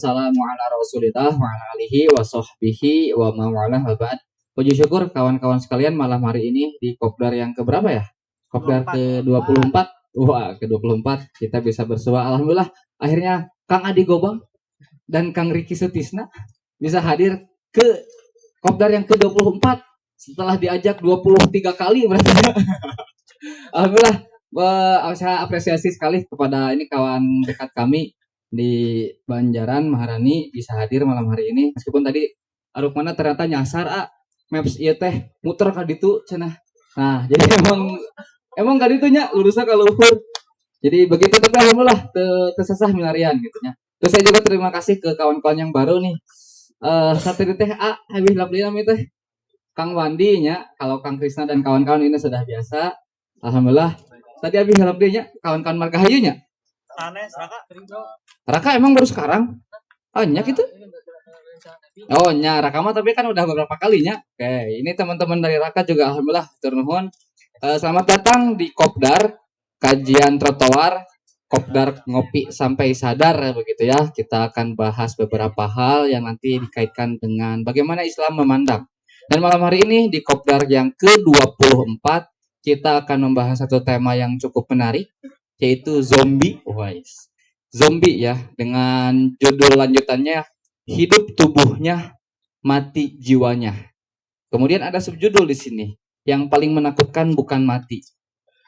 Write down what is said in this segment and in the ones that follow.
Assalamu ala rasulillah wa ala alihi wa sahbihi wa mawala habad. Puji syukur kawan-kawan sekalian, malam hari ini di kopdar yang keberapa ya? Kopdar ke-24. Wah, ke-24 kita bisa bersua. Alhamdulillah akhirnya Kang Adi Gobang dan Kang Riki Sutisna bisa hadir ke kopdar yang ke-24 setelah diajak 23 kali berarti. Alhamdulillah, saya apresiasi sekali kepada ini kawan dekat kami di Banjaran Maharani bisa hadir malam hari ini, meskipun tadi aruk mana ternyata nyasar maps ieu teh muter ka ditu cenah. Nah, jadi emang ka ditu nya lurusna ka luhur. Jadi begitu, tapi alhamdulillah tersesah milarian gitu nya. Terus saya juga terima kasih ke kawan-kawan yang baru nih. Satu teh habis lapliam itu Kang Wandi nya, kalau Kang Krisna dan kawan-kawan ini sudah biasa. Alhamdulillah. Tadi habis ngelap dia kawan-kawan Margahayu nya. Raka emang baru sekarang? Oh, nya gitu. Oh, nya Raka mah tapi kan udah beberapa kalinya. Oke, ini teman-teman dari Raka juga alhamdulillah turun. Selamat datang di Kopdar, kajian trotoar, Kopdar ngopi sampai sadar begitu ya. Kita akan bahas beberapa hal yang nanti dikaitkan dengan bagaimana Islam memandang. Dan malam hari ini di Kopdar yang ke-24 kita akan membahas satu tema yang cukup menarik, yaitu zombie. Zombie ya, dengan judul lanjutannya hidup tubuhnya, mati jiwanya. Kemudian ada subjudul di sini, yang paling menakutkan bukan mati,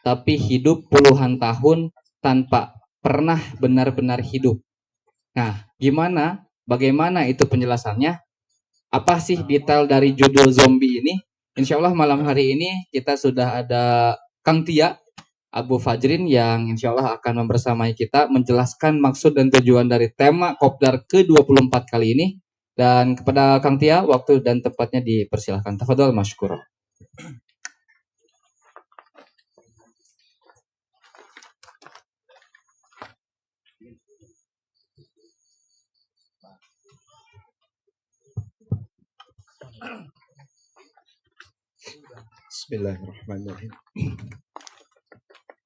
tapi hidup puluhan tahun tanpa pernah benar-benar hidup. Nah, bagaimana itu penjelasannya? Apa sih detail dari judul zombie ini? Insya Allah malam hari ini kita sudah ada Kang Tia Abu Fajrin yang insya Allah akan membersamai kita menjelaskan maksud dan tujuan dari tema Kopdar ke-24 kali ini. Dan kepada Kang Tia, waktu dan tempatnya dipersilahkan. Tafadhol masykur. Bismillahirrahmanirrahim.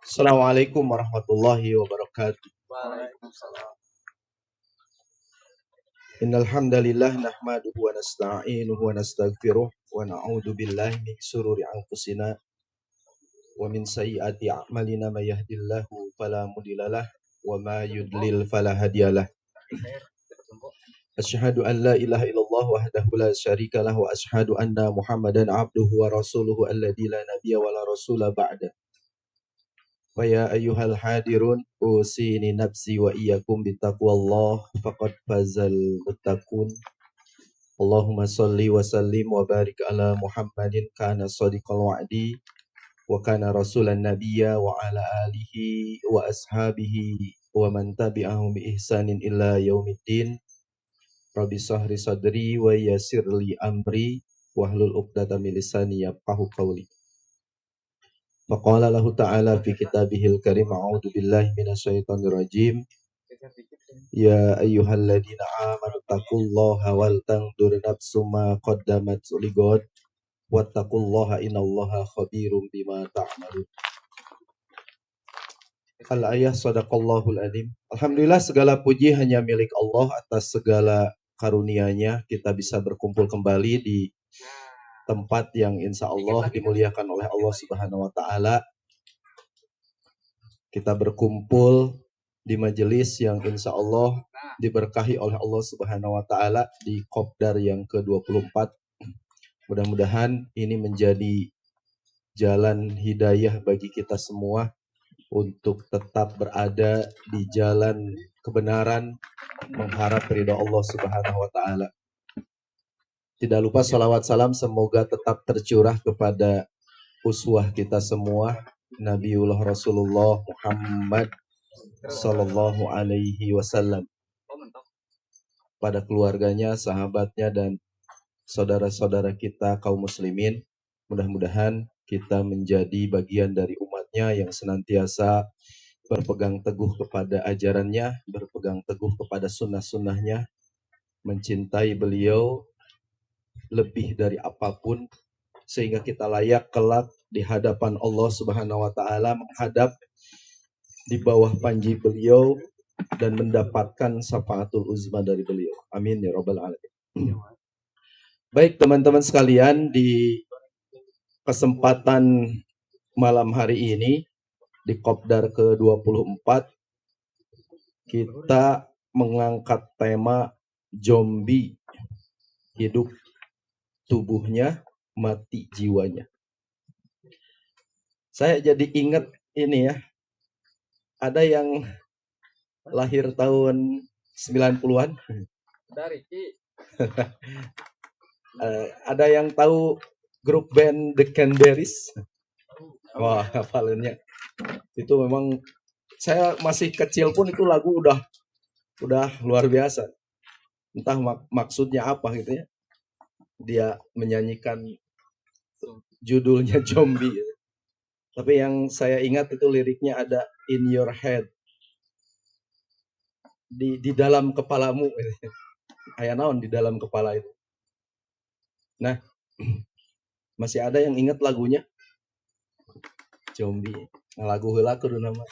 Assalamualaikum warahmatullahi wabarakatuh. Waalaikumsalam. Innal hamdalillah nahmaduhu wa nasta'inuhu wa nastaghfiruh wa na'udzu billahi min shururi anfusina wa min sayyiati a'malina may yahdihillahu fala mudhillalah wa ma yudlil fala hadiyalah. Asyhadu an la ilaha illallah wahdahu la syarika lah wa asyhadu anna Muhammadan abduhu wa rasuluhu alladzi la nabiyya wa la rasula ba'da. Wa ya ayyuhal hadirun usini nafsi wa iyyakum bittaqwallah faqad fazal muttaqun. Allahumma shalli wa sallim wa barik ala Muhammadin kana shadiqal wa'di wa kana rasulan nabiyya wa ala alihi wa ashabihi wa man tabi'ahum bi ihsanin illa yaumiddin. Rabbi sahri sadri wa yassirli amri wahlul 'uqdatam min lisani yafqahu qawli. Faqala lahu ta'ala fi kitabihil karim a'udzu billahi minasyaitonir rajim. Ya ayyuhalladzina amanu taqullaha wal tanzur nafsum ma qaddamat ligad wattaqullaha innallaha khabirum bima ta'malun. Al-ayah sadaqallahul azim. Alhamdulillah segala puji hanya milik Allah atas segala karunia-Nya kita bisa berkumpul kembali di tempat yang insya Allah dimuliakan oleh Allah Subhanahu wa Ta'ala. Kita berkumpul di majelis yang insya Allah diberkahi oleh Allah Subhanahu wa Ta'ala di Kopdar yang ke-24. Mudah-mudahan ini menjadi jalan hidayah bagi kita semua untuk tetap berada di jalan kebenaran, mengharap ridha Allah Subhanahu wa Ta'ala. Tidak lupa salawat salam semoga tetap tercurah kepada uswah kita semua, Nabiullah Rasulullah Muhammad Sallallahu Alaihi Wasallam, pada keluarganya, sahabatnya, dan saudara-saudara kita kaum muslimin. Mudah-mudahan kita menjadi bagian dari umatnya yang senantiasa berpegang teguh kepada ajarannya, berpegang teguh kepada sunnah-sunnahnya, mencintai beliau lebih dari apapun, sehingga kita layak kelak di hadapan Allah Subhanahu wa Ta'ala, menghadap di bawah panji beliau dan mendapatkan syafaatul uzma dari beliau. Amin ya rabbal alamin. Baik teman-teman sekalian, di kesempatan malam hari ini di Kopdar ke-24 kita mengangkat tema zombie, hidup tubuhnya, mati jiwanya. Saya jadi ingat ini ya, ada yang lahir tahun 90-an. Dari Ada yang tahu grup band The Cranberries? Wah, hafalannya. Itu memang saya masih kecil pun itu lagu udah luar biasa. Entah maksudnya apa gitu ya. Dia menyanyikan judulnya zombie. Tapi yang saya ingat itu liriknya ada in your head. Di dalam kepalamu. Aya naon di dalam kepala itu. Nah, masih ada yang ingat lagunya? Zombie. Nah, lagu heula kudu nama.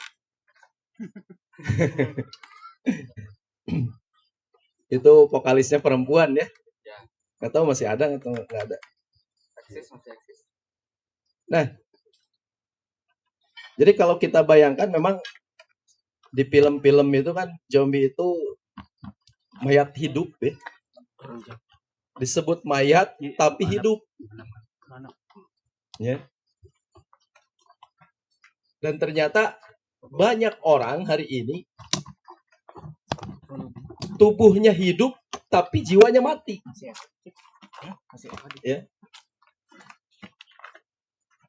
Itu vokalisnya perempuan ya. Nggak tahu masih ada atau nggak ada. Masih eksis. Nah, jadi kalau kita bayangkan memang di film-film itu kan zombie itu mayat hidup ya. Disebut mayat tapi hidup. Ya. Dan ternyata banyak orang hari ini tubuhnya hidup tapi jiwanya mati. Ya.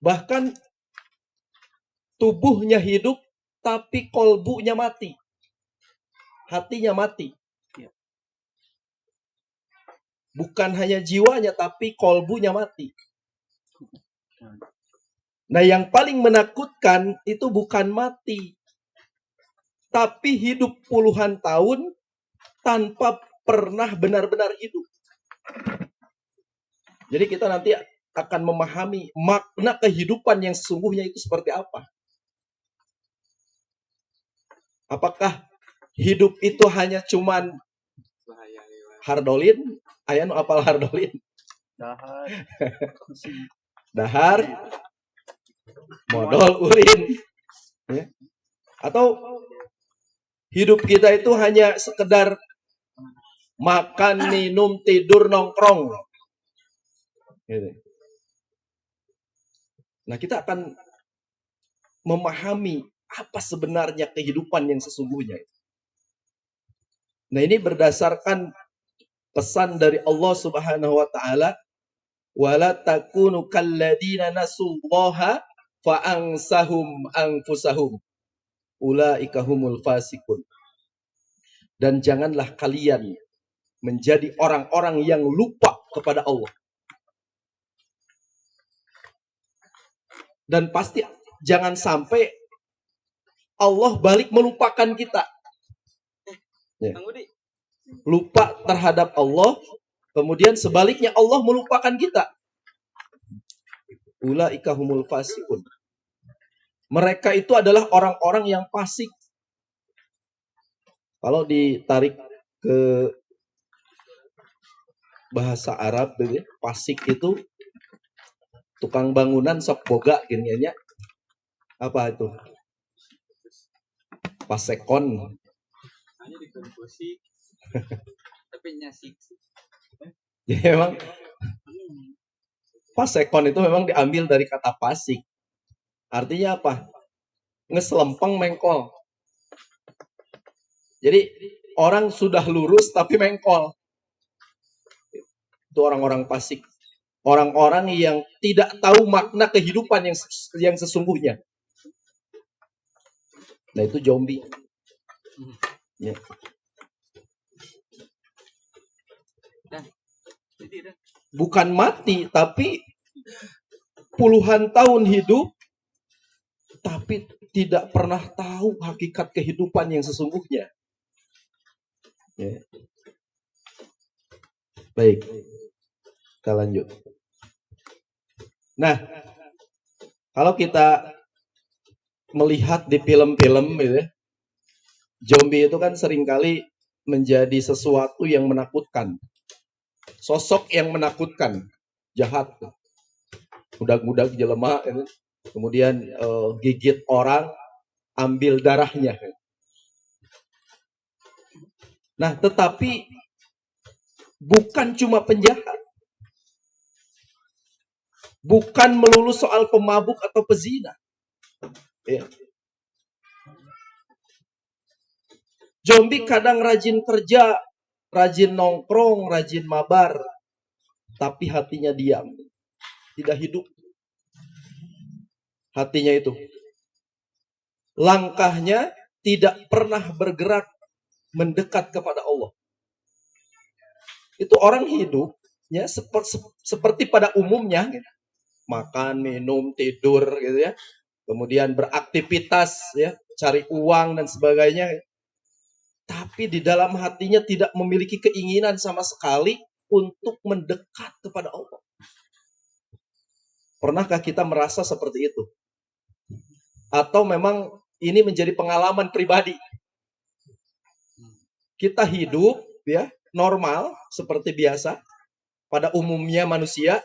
Bahkan tubuhnya hidup tapi kolbunya mati. Hatinya mati. Bukan hanya jiwanya tapi kolbunya mati. Nah, yang paling menakutkan itu bukan mati, tapi hidup puluhan tahun tanpa pernah benar-benar hidup. Jadi kita nanti akan memahami makna kehidupan yang sesungguhnya itu seperti apa. Apakah hidup itu hanya cuman hardolin? Aya nu apal hardolin? Dahar, modal, urin. Ya. Atau hidup kita itu hanya sekedar makan, minum, tidur, nongkrong. Gitu. Nah, kita akan memahami apa sebenarnya kehidupan yang sesungguhnya. Nah, ini berdasarkan pesan dari Allah Subhanahu wa taala, wala takunu kalladina nasullaha fa ansahum anfusahum ulaika humul fasikun. Dan janganlah kalian menjadi orang-orang yang lupa kepada Allah. Dan pasti jangan sampai Allah balik melupakan kita. Ya. Lupa terhadap Allah, kemudian sebaliknya Allah melupakan kita. Ulaika humul fasikun. Mereka itu adalah orang-orang yang fasik. Kalau ditarik ke bahasa Arab, fasik itu tukang bangunan sok boga gini nya. Apa itu? Pasekon. Tapi nyasik. Jadi memang pasekon itu memang diambil dari kata pasik. Artinya apa? Ngeselempeng, mengkol. Jadi orang sudah lurus tapi mengkol. Itu orang-orang fasik. Orang-orang yang tidak tahu makna kehidupan yang sesungguhnya. Nah, itu zombie. Ya. Bukan mati, tapi puluhan tahun hidup, tapi tidak pernah tahu hakikat kehidupan yang sesungguhnya. Ya. Baik, kita lanjut. Nah, kalau kita melihat di film-film gitu ya, Zombie itu kan seringkali menjadi sesuatu yang menakutkan. Sosok yang menakutkan, jahat, budak-budak jelema, kemudian gigit orang, ambil darahnya. Nah, tetapi bukan cuma penjahat, bukan melulu soal pemabuk atau pezina. Ya. Zombie kadang rajin kerja, rajin nongkrong, rajin mabar, tapi hatinya diam, tidak hidup. Hatinya itu. Langkahnya tidak pernah bergerak mendekat kepada Allah. Itu orang hidup ya seperti pada umumnya, gitu. Makan, minum, tidur gitu ya. Kemudian beraktivitas ya, cari uang dan sebagainya. Tapi di dalam hatinya tidak memiliki keinginan sama sekali untuk mendekat kepada Allah. Pernahkah kita merasa seperti itu? Atau memang ini menjadi pengalaman pribadi? Kita hidup ya normal seperti biasa pada umumnya manusia,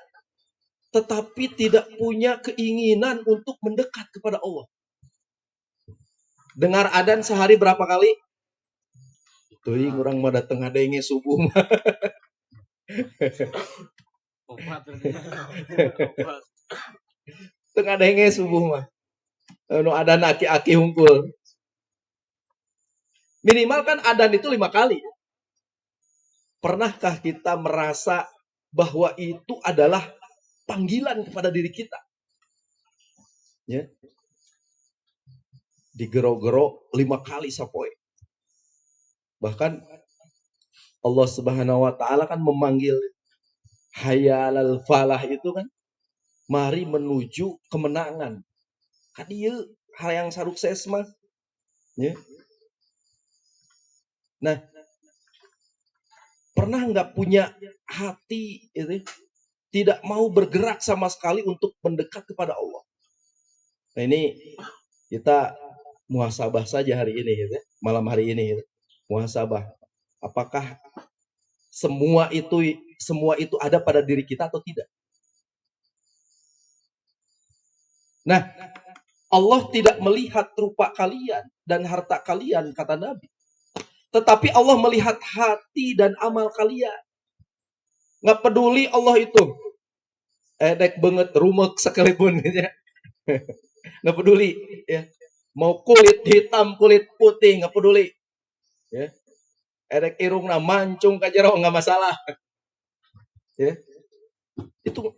tetapi tidak punya keinginan untuk mendekat kepada Allah. Dengar adzan sehari berapa kali? Teuing urang mah dateng ngadenge subuh mah. Teu ngadenge subuh mah. Nu adzan aki-aki hungkul. Minimal kan adzan itu 5 kali. Pernahkah kita merasa bahwa itu adalah panggilan kepada diri kita? Ya. Digero-gero 5 kali sapoe. Bahkan Allah Subhanahu wa taala kan memanggil hayya 'alal falah itu kan, mari menuju kemenangan. Kan ieu hal yang sukses mah. Ya. Nah, pernah nggak punya hati itu tidak mau bergerak sama sekali untuk mendekat kepada Allah? Nah, ini kita muhasabah saja hari ini gitu ya. Malam hari ini gitu. Muhasabah. Apakah semua itu ada pada diri kita atau tidak? Nah, Allah tidak melihat rupa kalian dan harta kalian, kata Nabi. Tetapi Allah melihat hati dan amal kalian. Nggak peduli Allah itu. Dek banget rumek sekalipun gitu ya. Nggak peduli. Ya. Mau kulit hitam, kulit putih, nggak peduli. Ya. Dek irungna mancung ka jero nggak masalah. Ya. Itu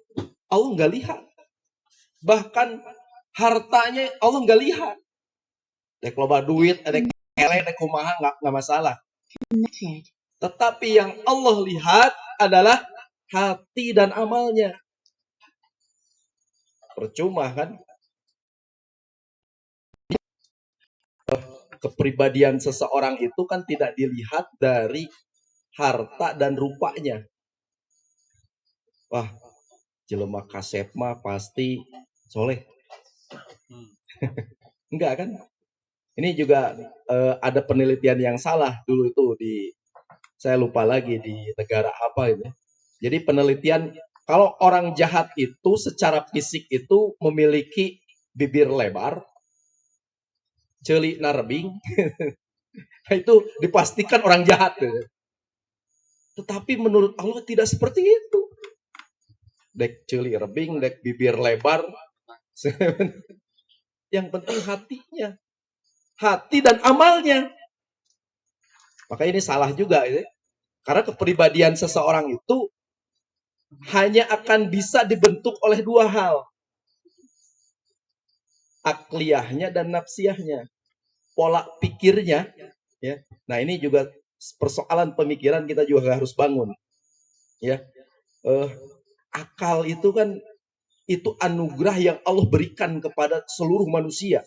Allah nggak lihat. Bahkan hartanya Allah nggak lihat. Dek loba duit, dek ele, dek kumaha nggak masalah. Tetapi yang Allah lihat adalah hati dan amalnya. Percuma kan? Kepribadian seseorang itu kan tidak dilihat dari harta dan rupanya. Wah, jelema kasep mah pasti soleh. Enggak kan? Ini juga ada penelitian yang salah dulu itu saya lupa lagi di negara apa itu. Jadi penelitian kalau orang jahat itu secara fisik itu memiliki bibir lebar, ceuli narbing, itu dipastikan orang jahat. Tetapi menurut Allah tidak seperti itu. Dek ceuli rebing, dek bibir lebar. Yang penting hatinya. Hati dan amalnya. Maka ini salah juga. Ya. Karena kepribadian seseorang itu hanya akan bisa dibentuk oleh 2 hal. Akliyahnya dan nafsiyahnya. Pola pikirnya. Ya. Nah ini juga persoalan pemikiran kita juga harus bangun. Ya. Akal itu kan itu anugerah yang Allah berikan kepada seluruh manusia.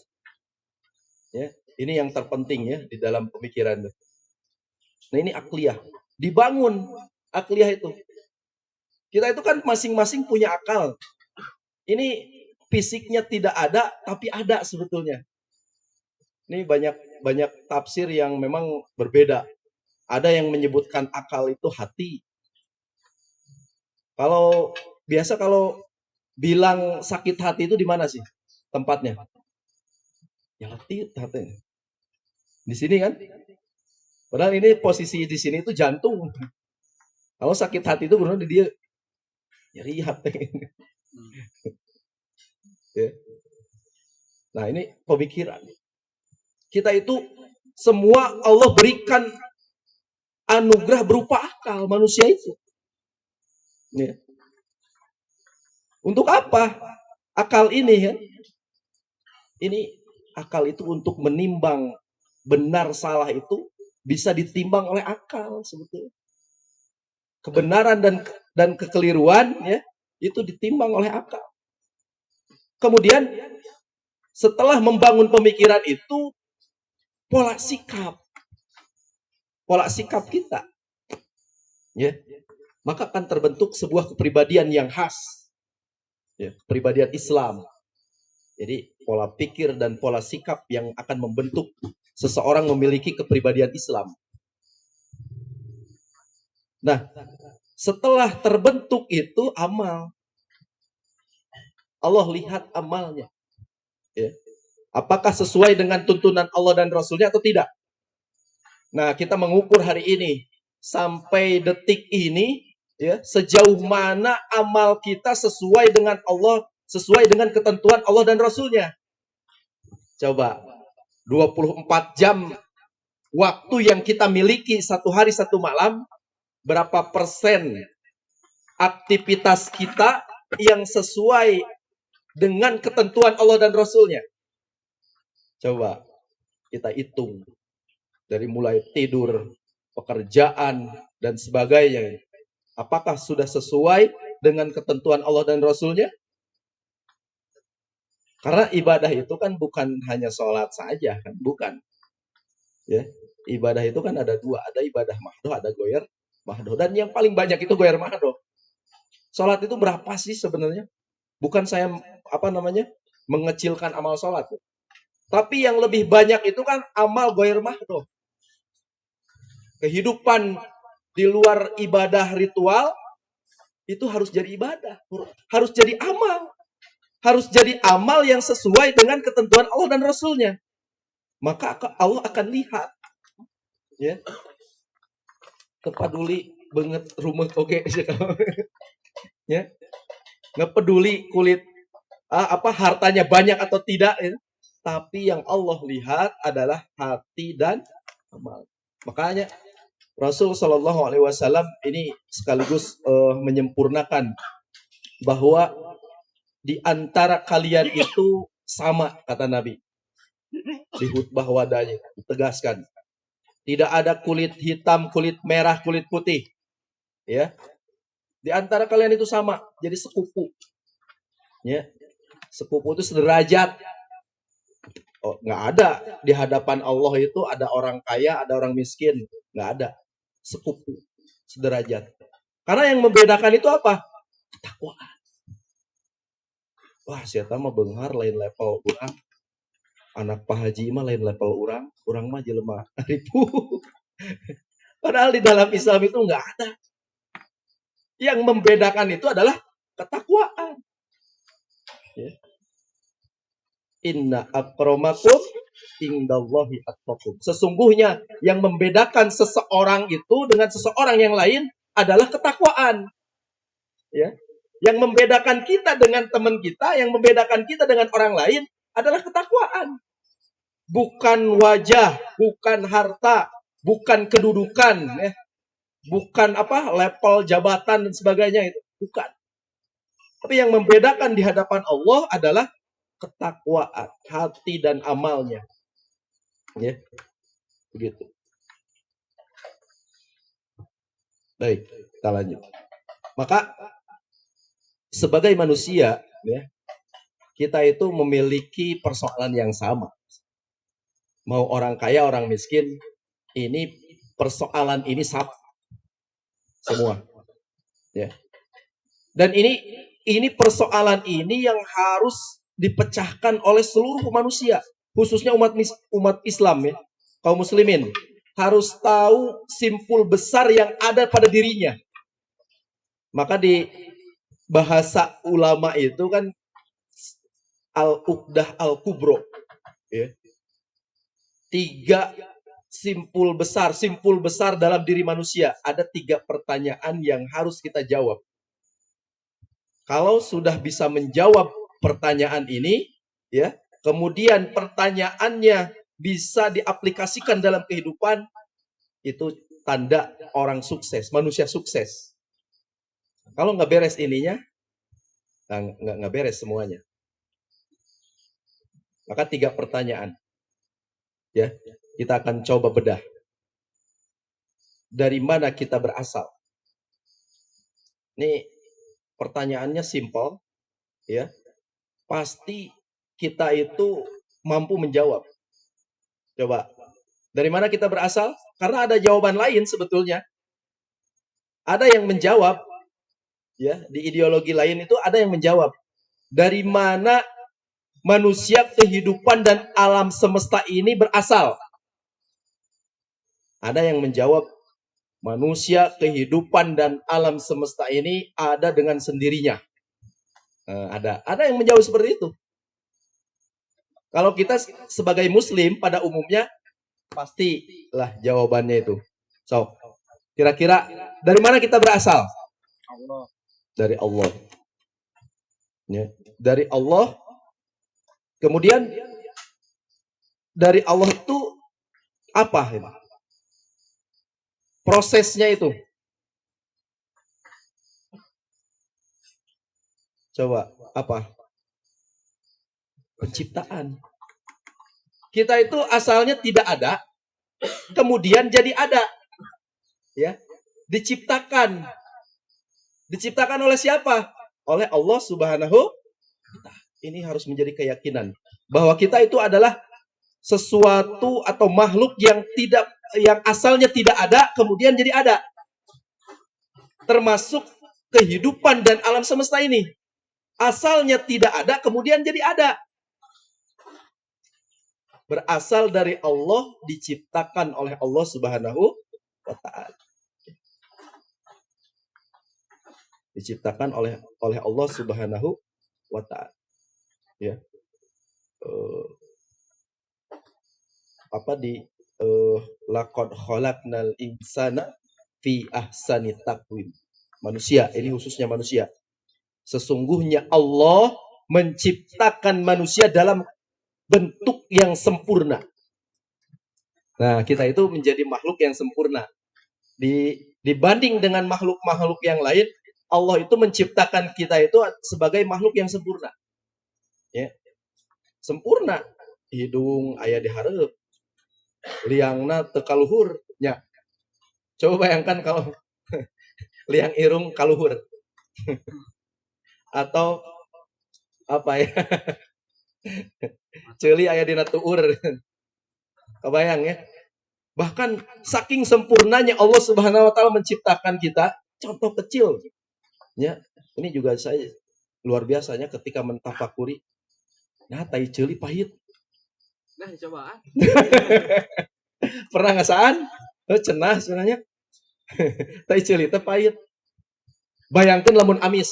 Ya, ini yang terpenting ya di dalam pemikiran. Nah ini akliyah. Dibangun akliyah itu. Kita itu kan masing-masing punya akal. Ini fisiknya tidak ada, tapi ada sebetulnya. Ini banyak banyak tafsir yang memang berbeda. Ada yang menyebutkan akal itu hati. Kalau bilang sakit hati itu di mana sih tempatnya? Ya hati. Di sini kan? Padahal ini posisi di sini itu jantung. Kalau sakit hati itu benar dia nyeri hati. Ya. Nah, ini pemikiran. Kita itu semua Allah berikan anugerah berupa akal manusia itu. Ya. Untuk apa? Akal ini ya. Ini akal itu untuk menimbang benar salah itu bisa ditimbang oleh akal sebetulnya. Kebenaran dan kekeliruan ya itu ditimbang oleh akal. Kemudian setelah membangun pemikiran itu pola sikap kita ya maka akan terbentuk sebuah kepribadian yang khas ya, kepribadian Islam. Jadi pola pikir dan pola sikap yang akan membentuk seseorang memiliki kepribadian Islam. Nah, setelah terbentuk itu amal. Allah lihat amalnya. Ya. Apakah sesuai dengan tuntunan Allah dan Rasulnya atau tidak? Nah, kita mengukur hari ini sampai detik ini ya, sejauh mana amal kita sesuai dengan Allah, sesuai dengan ketentuan Allah dan Rasulnya. Coba 24 jam waktu yang kita miliki satu hari satu malam, berapa persen aktivitas kita yang sesuai dengan ketentuan Allah dan Rasulnya? Coba kita hitung. Dari mulai tidur, pekerjaan, dan sebagainya. Apakah sudah sesuai dengan ketentuan Allah dan Rasulnya? Karena ibadah itu kan bukan hanya sholat saja, kan? Bukan. Ya, ibadah itu kan ada dua. Ada ibadah mahdoh, ada goyer mahdoh. Dan yang paling banyak itu goyer mahdoh. Sholat itu berapa sih sebenarnya? Bukan saya mengecilkan amal sholat. Tapi yang lebih banyak itu kan amal goyer mahdoh. Kehidupan di luar ibadah ritual itu harus jadi ibadah, harus jadi amal. Harus jadi amal yang sesuai dengan ketentuan Allah dan Rasulnya. Maka Allah akan lihat. Ya. Kepeduli banget rumah oke. Ya. Nggak peduli kulit hartanya banyak atau tidak. Ya. Tapi yang Allah lihat adalah hati dan amal. Makanya Rasul Shallallahu Alaihi Wasallam ini sekaligus menyempurnakan bahwa di antara kalian itu sama, kata Nabi di khutbah wadahnya, tegaskan tidak ada kulit hitam, kulit merah, kulit putih, ya. Di antara kalian itu sama, jadi sekufu, ya. Sekufu itu sederajat. Oh, nggak ada di hadapan Allah itu ada orang kaya, ada orang miskin, nggak ada. Sekufu, sederajat. Karena yang membedakan itu apa? Ketakwaan. Wah, siapa mah beunghar lain level urang. Anak Pak Haji mah lain level urang mah jelema ribu. Padahal di dalam Islam itu nggak ada. Yang membedakan itu adalah ketakwaan. Ya. Inna akramakum indallahi atqakum. Sesungguhnya yang membedakan seseorang itu dengan seseorang yang lain adalah ketakwaan. Ya. Yang membedakan kita dengan teman kita, yang membedakan kita dengan orang lain adalah ketakwaan. Bukan wajah, bukan harta, bukan kedudukan, ya. Bukan level jabatan dan sebagainya itu, bukan. Tapi yang membedakan di hadapan Allah adalah ketakwaan, hati dan amalnya. Ya. Begitu. Baik, kita lanjut. Maka sebagai manusia, ya, kita itu memiliki persoalan yang sama. Mau orang kaya, orang miskin, ini persoalan ini sama. Semua. Ya. Dan ini persoalan ini yang harus dipecahkan oleh seluruh manusia, khususnya umat Islam, ya. kaum muslimin harus tahu simpul besar yang ada pada dirinya. Maka di bahasa ulama itu kan al-uqdah al-kubro, ya. 3 simpul besar dalam diri manusia. Ada 3 pertanyaan yang harus kita jawab. Kalau sudah bisa menjawab pertanyaan ini, ya, kemudian pertanyaannya bisa diaplikasikan dalam kehidupan, itu tanda orang sukses, manusia sukses. Kalau nggak beres ininya, nggak beres semuanya. Maka 3 pertanyaan, ya, kita akan coba bedah. Dari mana kita berasal? Ini pertanyaannya simpel, ya. Pasti kita itu mampu menjawab. Coba, dari mana kita berasal? Karena ada jawaban lain sebetulnya. Ada yang menjawab, ya, di ideologi lain itu ada yang menjawab. Dari mana manusia, kehidupan, dan alam semesta ini berasal? Ada yang menjawab, manusia, kehidupan, dan alam semesta ini ada dengan sendirinya. Ada yang menjawab seperti itu. Kalau kita sebagai muslim pada umumnya, pastilah jawabannya itu. So, kira-kira dari mana kita berasal? Allah. Dari Allah. Ya, dari Allah. Kemudian dari Allah itu apa? Prosesnya itu. Coba, apa? Penciptaan. Kita itu asalnya tidak ada, kemudian jadi ada. Ya, diciptakan. Diciptakan oleh siapa? Oleh Allah Subhanahu. Ini harus menjadi keyakinan bahwa kita itu adalah sesuatu atau makhluk yang asalnya tidak ada, kemudian jadi ada. Termasuk kehidupan dan alam semesta ini. Asalnya tidak ada, kemudian jadi ada. Berasal dari Allah, diciptakan oleh Allah Subhanahu wa ta'ala. Diciptakan oleh Allah Subhanahu wa ta'ala. Ya. Laqad khalaqnal insana fi ahsani taqwim. Manusia, ini khususnya manusia. Sesungguhnya Allah menciptakan manusia dalam bentuk yang sempurna. Nah, kita itu menjadi makhluk yang sempurna. Dibanding dengan makhluk-makhluk yang lain, Allah itu menciptakan kita itu sebagai makhluk yang sempurna. Ya. Sempurna. Hidung aya di hareup. Liangna teu kaluhur. Ya. Coba bayangkan kalau liang irung kaluhur. Atau apa ya? Ceuli aya dina tuur. Kebayang ya? Bahkan saking sempurnanya Allah Subhanahu wa taala menciptakan kita, contoh kecil. Ya, ini juga saya luar biasanya ketika mentafakuri. Nah, tai ceuli pahit. Nah, coba. Pernah ngasaan? Cenah sebenarnya. Tai ceuli teh pahit. Bayangkeun lamun amis.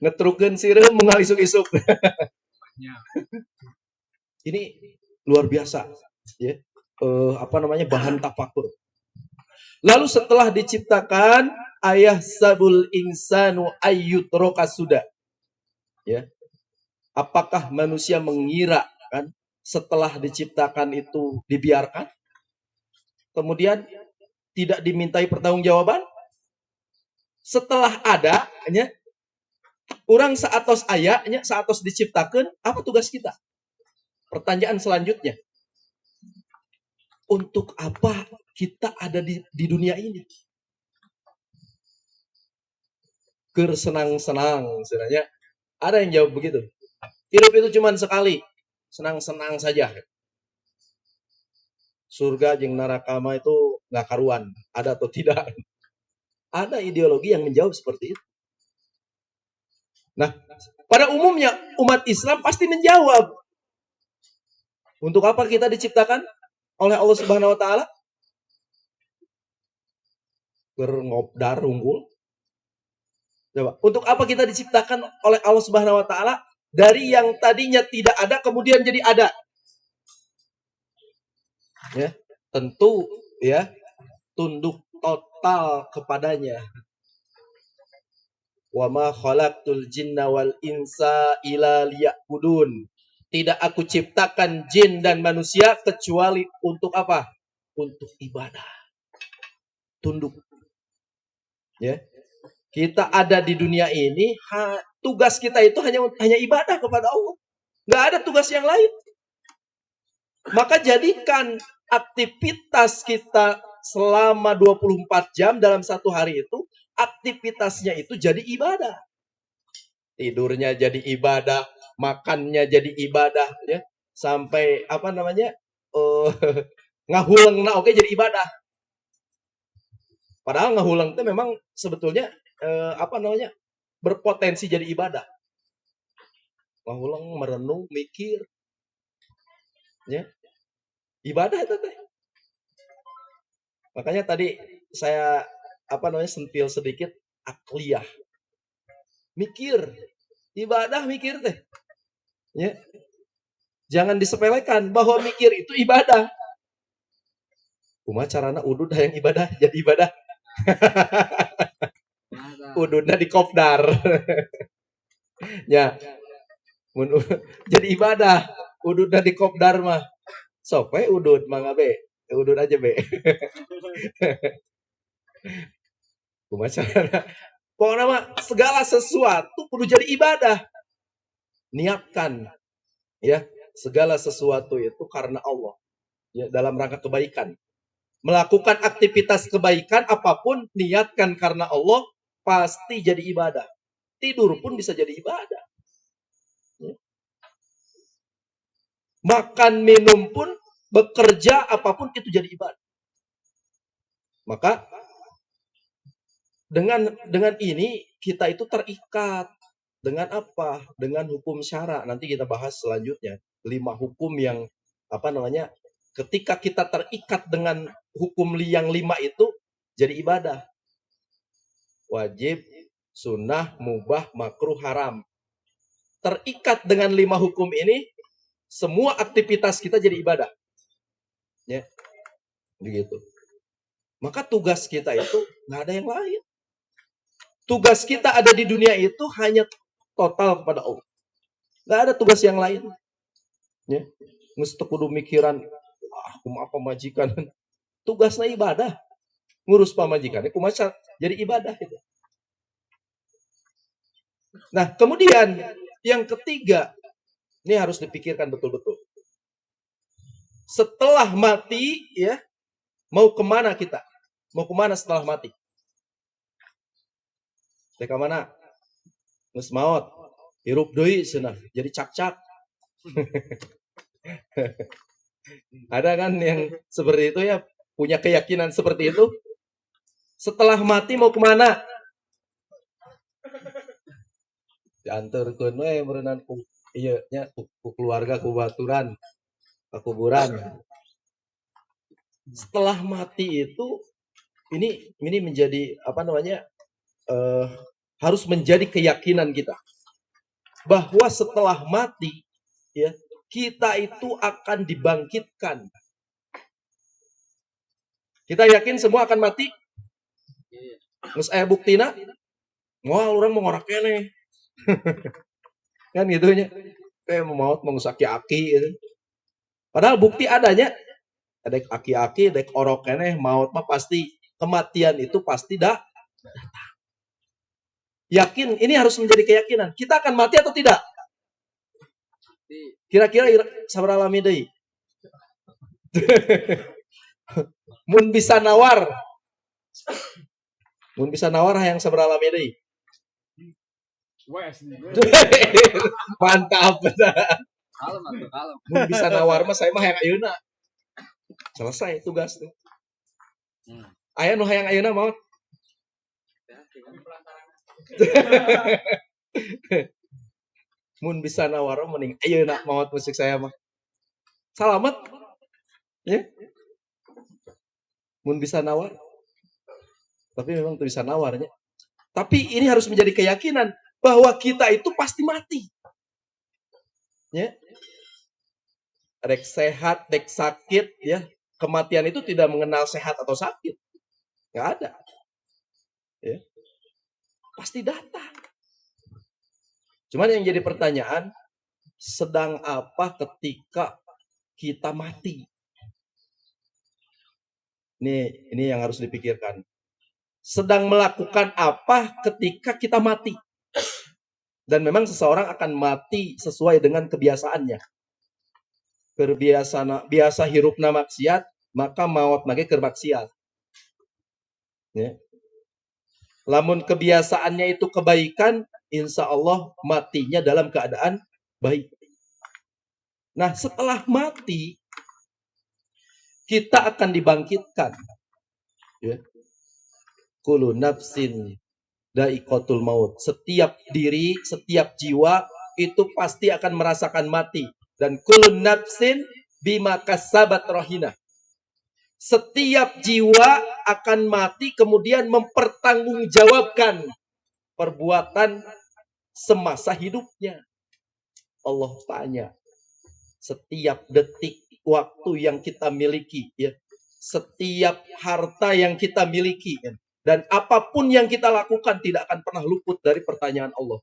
Ngetrukeun sireum moal isuk-isuk. Ini luar biasa, ya. Bahan tafakur. Lalu setelah diciptakan, ayah sabul insanu ayyutroka sudah. Ya. Apakah manusia mengira kan setelah diciptakan itu dibiarkan? Kemudian tidak dimintai pertanggungjawaban? Setelah ada, ya, orang saatos ayahnya, saatos diciptakan, apa tugas kita? Pertanyaan selanjutnya, untuk apa kita ada di dunia ini? Keur senang-senang, sebenarnya ada yang jawab begitu. Hidup itu cuma sekali, senang-senang saja. Surga jeung neraka mah itu nggak karuan, ada atau tidak? Ada ideologi yang menjawab seperti itu. Nah, pada umumnya umat Islam pasti menjawab, Untuk apa kita diciptakan oleh Allah Subhanahu wa taala? Berngobdar unggul. Coba, untuk apa kita diciptakan oleh Allah Subhanahu wa taala? Dari yang tadinya tidak ada kemudian jadi ada. Ya, tentu ya, tunduk total kepadanya. Wa ma khalaqtul jinna wal insa illa liya'budun. Tidak aku ciptakan jin dan manusia kecuali untuk apa? Untuk ibadah. Tunduk. Ya. Kita ada di dunia ini, tugas kita itu hanya ibadah kepada Allah. Nggak ada tugas yang lain. Maka jadikan aktivitas kita selama 24 jam dalam satu hari itu, aktivitasnya itu jadi ibadah. Tidurnya jadi ibadah, makannya jadi ibadah, ya. Sampai apa namanya? Ngahuleng oke jadi ibadah. Padahal ngahuleng itu memang sebetulnya apa namanya? Berpotensi jadi ibadah. Ngahuleng, merenung, mikir. Ya. Ibadah itu teh. Makanya tadi saya apa namanya sentil sedikit akliyah. Mikir, ibadah mikir teh. Ya. Jangan disepelekan bahwa mikir itu ibadah. Kumaha carana udud hayang ibadah jadi ibadah. Ududna di kopdar. Ya. Jadi ibadah. Ududna di kopdar mah. Sok we udud mangga be. Udud aja be. Kumaha carana? Pokoknya mah segala sesuatu kudu jadi ibadah. Niatkan ya, segala sesuatu itu karena Allah. Ya, dalam rangka kebaikan. Melakukan aktivitas kebaikan apapun niatkan karena Allah pasti jadi ibadah. Tidur pun bisa jadi ibadah. Ya. Makan minum pun bekerja apapun itu jadi ibadah. Maka dengan ini kita itu terikat dengan apa? Dengan hukum syara. Nanti kita bahas selanjutnya 5 hukum yang apa namanya? Ketika kita terikat dengan hukum yang 5 itu jadi ibadah. Wajib, sunnah, mubah, makruh, haram. Terikat dengan 5 hukum ini, semua aktivitas kita jadi ibadah. Ya, begitu. Maka tugas kita itu nggak ada yang lain. Tugas kita ada di dunia itu hanya total kepada Allah. Nggak ada tugas yang lain. Ya, mesti kudu mikiran, kumaha pamajikan. Tugasnya ibadah. Ngurus pamajikan, kumaha jadi ibadah itu. Nah, kemudian yang ketiga, ini harus dipikirkan betul-betul. Setelah mati, ya, mau kemana kita? Mau kemana setelah mati? Teka mana? Geus maot. Hirup deui cenah, jadi cak-cak. Ada kan yang seperti itu ya, punya keyakinan seperti itu. Setelah mati mau kemana? Diantarkeun we berenang ku ieu nya ku keluarga ku baturan ke kuburan. Setelah mati itu ini menjadi apa namanya? Harus menjadi keyakinan kita bahwa setelah mati ya kita itu akan dibangkitkan. Kita yakin semua akan mati? Geus aya buktina? Moal urang mau ngorak keneh. Kan gitu nya. Kayak mau mengusaki aki gitu. Padahal bukti adanya. Ada aki-aki, ada orok keneh, maut mah pasti kematian itu pasti datang. Yakin, ini harus menjadi keyakinan. Kita akan mati atau tidak? Kira-kira sabaraha lami deui? Mun bisa nawar. Mun bisa nawar hayang sabaraha lami deui? Mantap. Kalem. Mun bisa nawar mah saya mah hayang ayeuna. Selesai tugas tuh. Aya nu hayang ayeuna maot. Mun bisa nawar mending ayeuna maot musik saya mah. Salamet. Ya. Mun bisa nawar. Tapi memang tuh bisa nawarnya. Tapi ini harus menjadi keyakinan bahwa kita itu pasti mati. Ya. Rek sehat, rek sakit, ya. Kematian itu tidak mengenal sehat atau sakit. Nggak ada. Ya. Pasti datang. Cuman yang jadi pertanyaan, sedang apa ketika kita mati? Ini yang harus dipikirkan. Sedang melakukan apa ketika kita mati? Dan memang seseorang akan mati sesuai dengan kebiasaannya. Biasa hirupna maksiat, maka maut lagi keur maksiat. Ya. Lamun kebiasaannya itu kebaikan, insya Allah matinya dalam keadaan baik. Nah, setelah mati, kita akan dibangkitkan. Ya. Kullu nafsin da'iqatul maut. Setiap diri, setiap jiwa itu pasti akan merasakan mati. Dan kullu nafsin bima kasabat rahina. Setiap jiwa akan mati kemudian mempertanggungjawabkan perbuatan semasa hidupnya. Allah tanya. Setiap detik waktu yang kita miliki, ya. Setiap harta yang kita miliki, ya. Dan apapun yang kita lakukan tidak akan pernah luput dari pertanyaan Allah.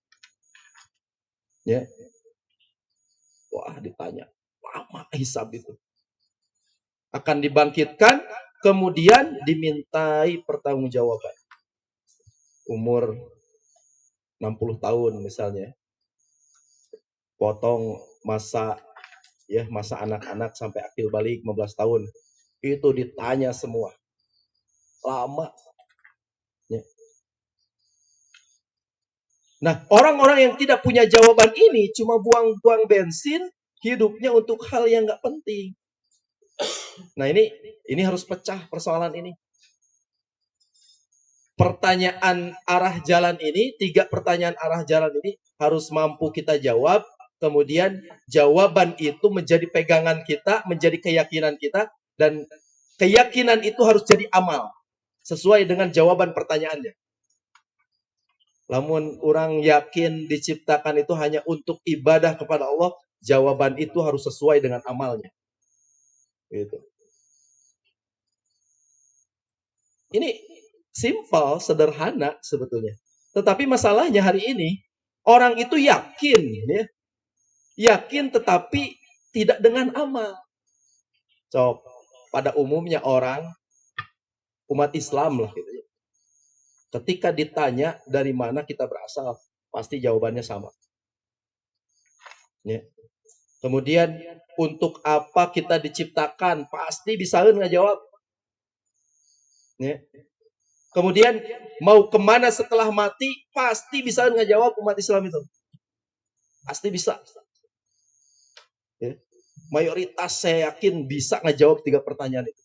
Ya. Wah, ditanya. Lama hisab itu. Akan dibangkitkan, kemudian dimintai pertanggungjawaban. Umur 60 tahun misalnya. Potong masa anak-anak sampai akil balik 15 tahun. Itu ditanya semua. Lama. Ya. Nah, orang-orang yang tidak punya jawaban ini cuma buang-buang bensin hidupnya untuk hal yang nggak penting. Nah, ini harus pecah persoalan ini. Pertanyaan arah jalan ini, 3 pertanyaan arah jalan ini harus mampu kita jawab. Kemudian jawaban itu menjadi pegangan kita, menjadi keyakinan kita. Dan keyakinan itu harus jadi amal. Sesuai dengan jawaban pertanyaannya. Lamun orang yakin diciptakan itu hanya untuk ibadah kepada Allah, jawaban itu harus sesuai dengan amalnya. Gitu. Ini simpel, sederhana sebetulnya. Tetapi masalahnya hari ini, orang itu yakin, ya. Yakin tetapi tidak dengan amal. So, pada umumnya orang, umat Islam lah gitu ya. Ketika ditanya dari mana kita berasal, pasti jawabannya sama. Ya. Kemudian untuk apa kita diciptakan, pasti bisa ngejawab. Ya. Kemudian mau kemana setelah mati, pasti bisa ngejawab umat Islam itu. Pasti bisa. Ya. Mayoritas saya yakin bisa ngejawab 3 pertanyaan itu.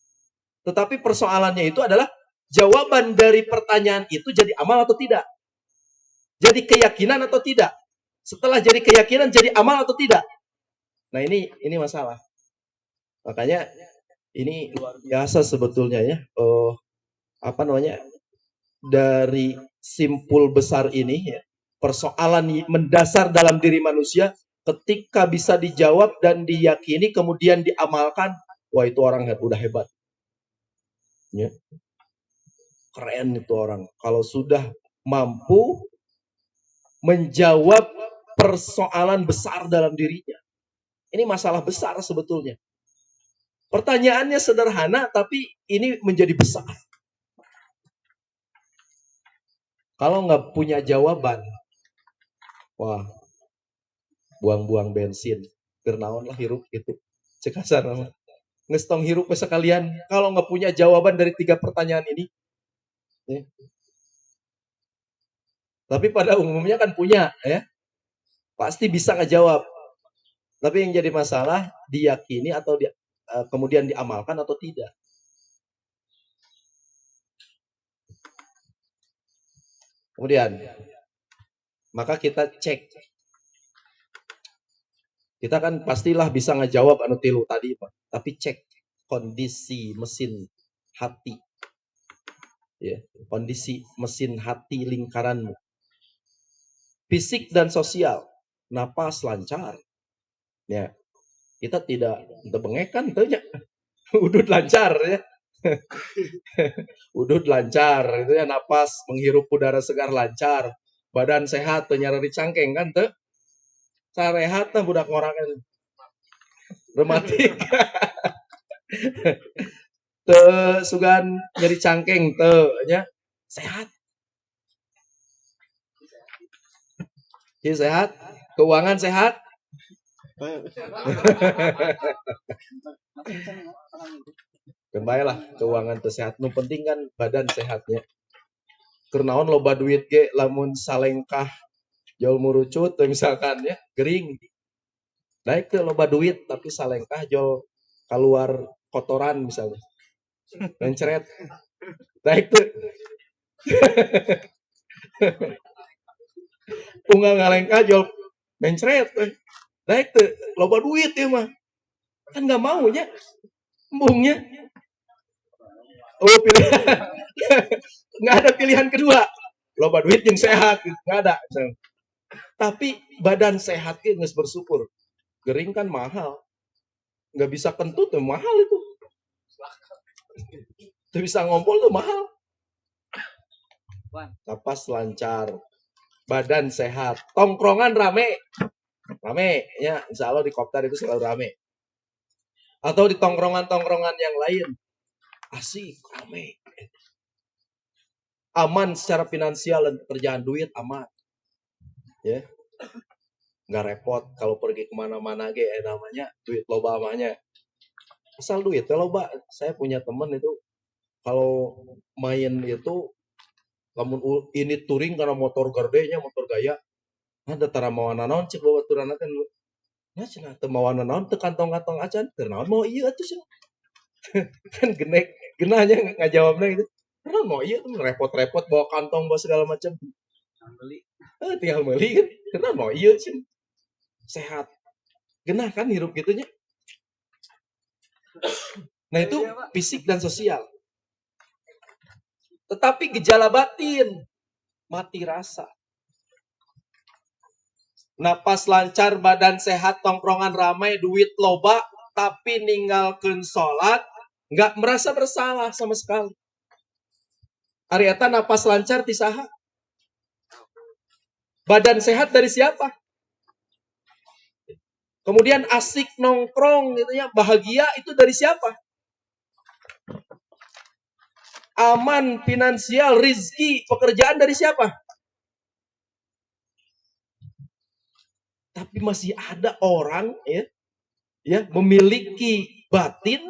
Tetapi persoalannya itu adalah jawaban dari pertanyaan itu jadi amal atau tidak? Jadi keyakinan atau tidak? Setelah jadi keyakinan jadi amal atau tidak? Nah, ini masalah. Makanya ini luar biasa sebetulnya ya. Dari simpul besar ini ya, persoalan mendasar dalam diri manusia ketika bisa dijawab dan diyakini kemudian diamalkan, wah itu orang udah hebat. Ya. Keren itu orang. Kalau sudah mampu menjawab persoalan besar dalam dirinya. Ini masalah besar sebetulnya. Pertanyaannya sederhana, tapi ini menjadi besar. Kalau nggak punya jawaban, wah, buang-buang bensin. Gernaon lah hirup gitu. Cekasan nama. Ngestong hirup sekalian. Kalau nggak punya jawaban dari 3 pertanyaan ini. Ya. Tapi pada umumnya kan punya, ya. Pasti bisa ngejawab. Tapi yang jadi masalah diyakini atau kemudian diamalkan atau tidak. Kemudian maka kita cek Kita kan pastilah bisa ngejawab anu tilu tadi, Pak. Tapi cek kondisi mesin hati, ya. Kondisi mesin hati lingkaranmu. Fisik dan sosial. Napas lancar. Ya. Kita tidak bengekan tanya. Udut lancar ya. Udut lancar itu ya, napas menghirup udara segar lancar. Badan sehat teu nyari cangkeng kan teu. Sarehat teh budak ngorangan rematik. Teu sugan nyeri cangkeng teu nya. Sehat. Jadi sehat, keuangan sehat. Kembali lah keuangan teu sehat. Nu penting kan badan sehatnya. Kernaon loba duit ge lamun salengkah jol murucut misalkan ya, gering. Naik teh loba duit tapi salengkah jol keluar kotoran misalnya. Mencret. Naik tuh. Unggal ngalengkah jol mencret. Naik tuh loba duit ya mah. Kan nggak mau nya. Embungnya. Oh pilihan. Nggak ada pilihan kedua. Loba duit yang sehat, nggak ada. Tapi badan sehat ge geus bersyukur. Gering kan mahal. Nggak bisa kentut tuh mahal itu. Tuh bisa ngompol tuh mahal. Napas lancar. Badan sehat. Tongkrongan rame. Rame. Ya, insya Allah di kopdar itu selalu rame. Atau di tongkrongan-tongkrongan yang lain. Asik, rame. Aman secara finansial dan pekerjaan duit aman. Ya. Nggak repot kalau pergi kemana-mana ge namanya duit loba amanya. Asal duit loba. Saya punya temen itu kalau main itu lamun ini touring karena motor gerdenya motor gaya ada tara mawana naon cek bawa turana kan nah cenah teu mawana naon teu kantong-kantong acan teu naon mau ieu atuh cenah kan genek genahnya ngajawabna gitu karena mau ieu repot-repot bawa kantong bawa segala macam tinggal meuli kan karena mau ieu cenah sehat genah kan hirup gitunya. Nah itu fisik dan sosial. Tetapi gejala batin mati rasa. Napas lancar, badan sehat, tongkrongan ramai, duit loba, tapi ninggalkeun salat, nggak merasa bersalah sama sekali. Ari eta napas lancar ti saha? Badan sehat dari siapa? Kemudian asik nongkrong gitu ya, bahagia itu dari siapa? Aman, finansial, rizki, pekerjaan dari siapa? Tapi masih ada orang ya memiliki batin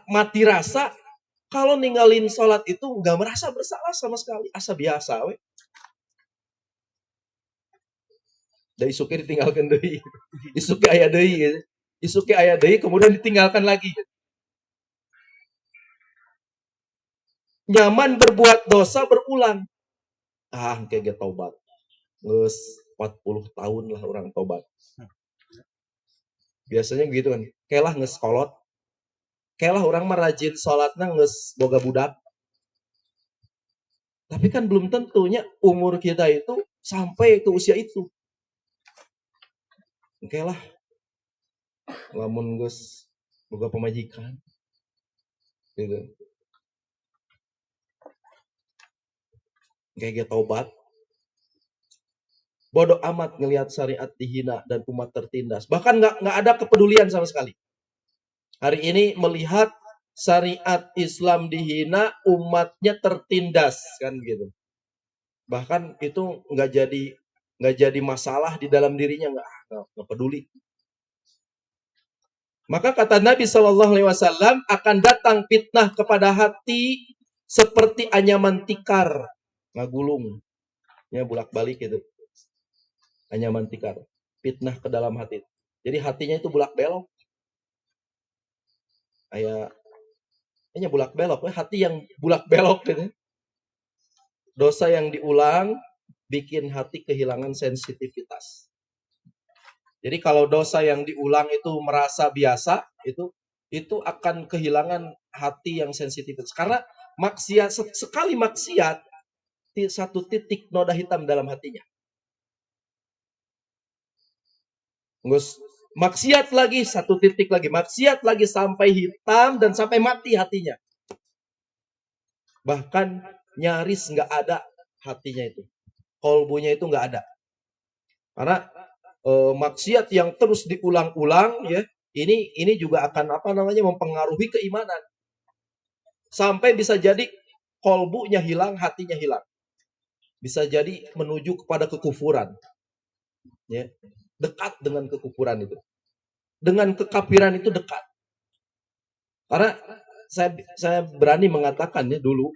mati rasa kalau ninggalin sholat itu nggak merasa bersalah sama sekali, asa biasa we. Da isuke ditinggalkan deui. Isuke aya deui gitu. Isuke aya deui kemudian ditinggalkan lagi. Nyaman berbuat dosa berulang. Kayak taubat. Geus 40 tahun lah orang tobat. Biasanya gitu kan. Kelah geus kolot. Kelah orang mah rajin salatna geus boga budak. Tapi kan belum tentunya umur kita itu sampai ke usia itu. Kelah lamun geus boga pemajikan. Gitu. Kayak taubat. Bodoh amat ngelihat syariat dihina dan umat tertindas. Bahkan nggak ada kepedulian sama sekali. Hari ini melihat syariat Islam dihina, umatnya tertindas kan gitu. Bahkan itu nggak jadi masalah di dalam dirinya, nggak peduli. Maka kata Nabi SAW akan datang fitnah kepada hati seperti anyaman tikar ngagulung, ya bolak balik itu. Anyaman tikar, fitnah ke dalam hati. Jadi hatinya itu bulak belok. Hanya bulak belok, hati yang bulak belok gitu. Dosa yang diulang bikin hati kehilangan sensitivitas. Jadi kalau dosa yang diulang itu merasa biasa, itu akan kehilangan hati yang sensitif. Karena maksiat sekali maksiat, satu titik noda hitam dalam hatinya. Terus maksiat lagi, satu titik lagi, maksiat lagi sampai hitam dan sampai mati hatinya. Bahkan nyaris nggak ada hatinya itu, kolbunya itu nggak ada. Karena maksiat yang terus diulang-ulang, ya, ini juga akan mempengaruhi keimanan. Sampai bisa jadi kolbunya hilang, hatinya hilang. Bisa jadi menuju kepada kekufuran. Ya. Dekat dengan kekufuran itu. Dengan kekafiran itu dekat. Karena saya berani mengatakan ya dulu,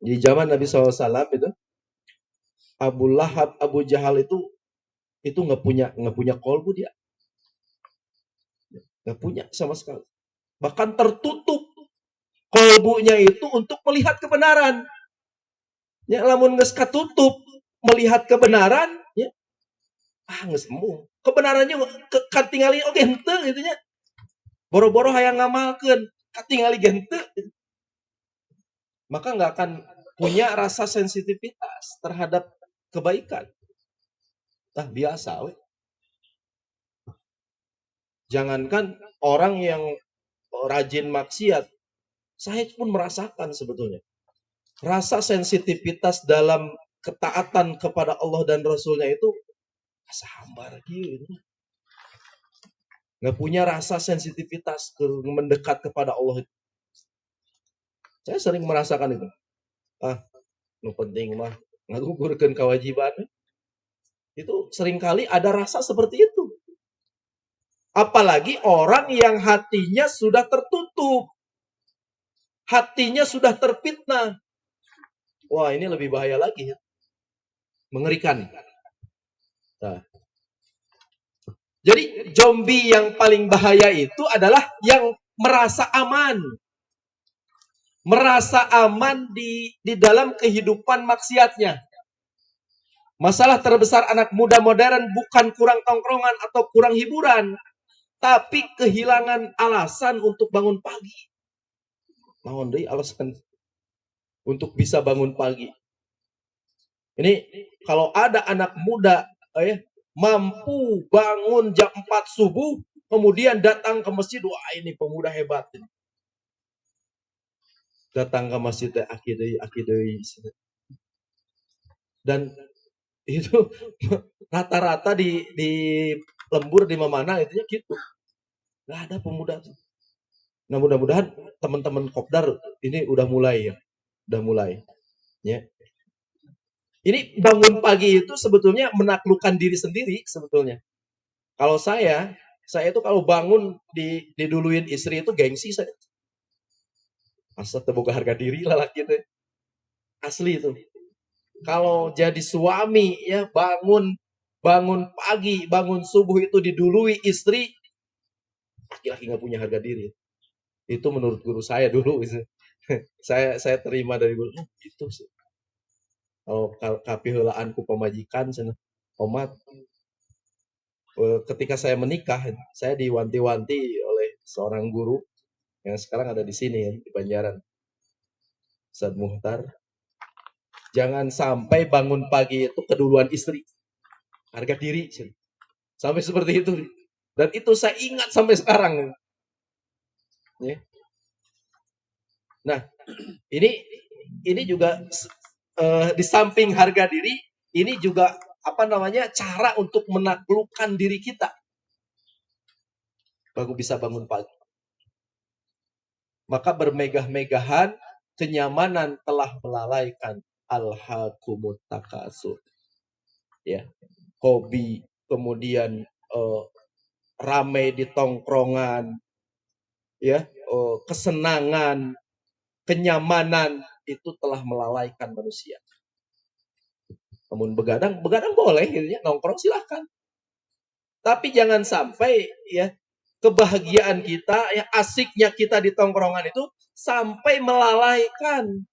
di zaman Nabi SAW itu, Abu Lahab, Abu Jahal itu nggak punya kolbu dia. Nggak punya sama sekali. Bahkan tertutup kolbunya itu untuk melihat kebenaran. Ya, lamun geus katutup melihat kebenaran, ya, geus embung. Kebenarannya katingali oge henteu gitu nya. Boro-boro hayang ngamalkeun, katingali ge henteu. Maka nggak akan punya rasa sensitivitas terhadap kebaikan. Nah, biasa we. Jangankan orang yang rajin maksiat, saya pun merasakan sebetulnya. Rasa sensitivitas dalam ketaatan kepada Allah dan Rasulnya itu sahambar gitu. Nggak punya rasa sensitivitas mendekat kepada Allah. Saya sering merasakan itu. Nu penting mah ngagugurkeun kewajiban. Itu seringkali ada rasa seperti itu. Apalagi orang yang hatinya sudah tertutup. Hatinya sudah terfitnah. Wah, ini lebih bahaya lagi ya. Mengerikan. Nah. Jadi zombie yang paling bahaya itu adalah yang merasa aman. Merasa aman di dalam kehidupan maksiatnya. Masalah terbesar anak muda modern bukan kurang tongkrongan atau kurang hiburan, tapi kehilangan alasan untuk bangun pagi. Naon deui alasan untuk bisa bangun pagi. Ini kalau ada anak muda mampu bangun jam 4 subuh, kemudian datang ke masjid, wah ini pemuda hebat. Datang ke masjid akidai. Dan itu rata-rata di lembur di mana itu gitu. Nggak ada pemuda. Nah, mudah-mudahan teman-teman kopdar ini udah mulai ya. Udah mulai. Ya. Ini bangun pagi itu sebetulnya menaklukkan diri sendiri sebetulnya. Kalau saya itu kalau bangun diduluin istri itu gengsi saya. Asa terbuka harga diri lah gitu. Asli itu. Kalau jadi suami ya bangun pagi, bangun subuh itu didului istri, laki-laki nggak punya harga diri. Itu menurut guru saya dulu. saya terima dari guru itu sih. Kalau kapihulaanku pemajikan sana omat, ketika saya menikah, saya diwanti-wanti oleh seorang guru yang sekarang ada di sini ya, di Banjaran, Ustaz Muhtar. Jangan sampai bangun pagi itu keduluan istri, harga diri, sampai seperti itu. Dan itu saya ingat sampai sekarang. Ya. Nah, ini juga di samping harga diri, ini juga cara untuk menaklukkan diri kita. Baru bisa bangun pagi. Maka bermegah-megahan, kenyamanan telah melalaikan alhaakumut takasur. Ya, hobi, kemudian ramai di tongkrongan, ya, kesenangan, kenyamanan itu telah melalaikan manusia. Namun begadang boleh, ya, nongkrong silahkan. Tapi jangan sampai ya kebahagiaan kita, ya asiknya kita di tongkrongan itu sampai melalaikan.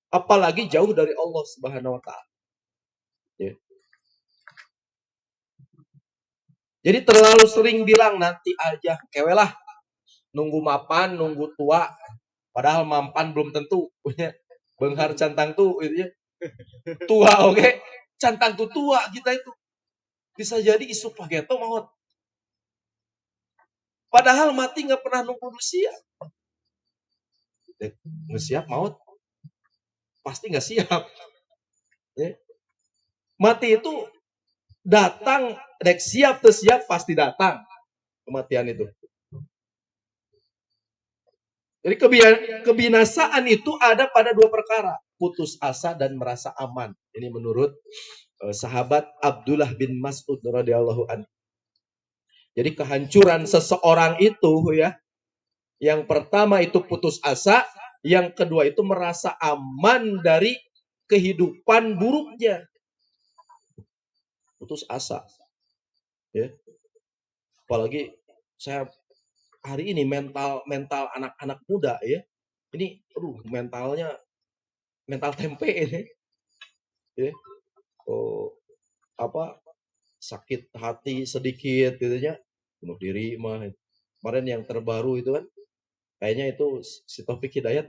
Apalagi jauh dari Allah Subhanahu wa taala. Ya. Jadi terlalu sering bilang nanti aja, kewelah nunggu mapan, nunggu tua, padahal mampan belum tentu. Benghar cantang tuh gitu ya. Tua oke. Cantang tuh tua kita itu. Bisa jadi isu pageto maut. Padahal mati nggak pernah nunggu usia. Nggak siap maut. Pasti nggak siap. Ya. Mati itu datang, dek siap tuh siap pasti datang kematian itu. Jadi kebinasaan itu ada pada dua perkara, putus asa dan merasa aman. Ini menurut sahabat Abdullah bin Mas'ud radhiyallahu anhu. Jadi kehancuran seseorang itu ya, yang pertama itu putus asa, yang kedua itu merasa aman dari kehidupan buruknya. Putus asa. Ya. Apalagi saya hari ini mental anak-anak muda ya. Ini mental tempe ini. Ya. Oh, apa sakit hati sedikit gitu ya. Bunuh diri mah. Kemarin yang terbaru itu kan kayaknya itu si Taufik Hidayat.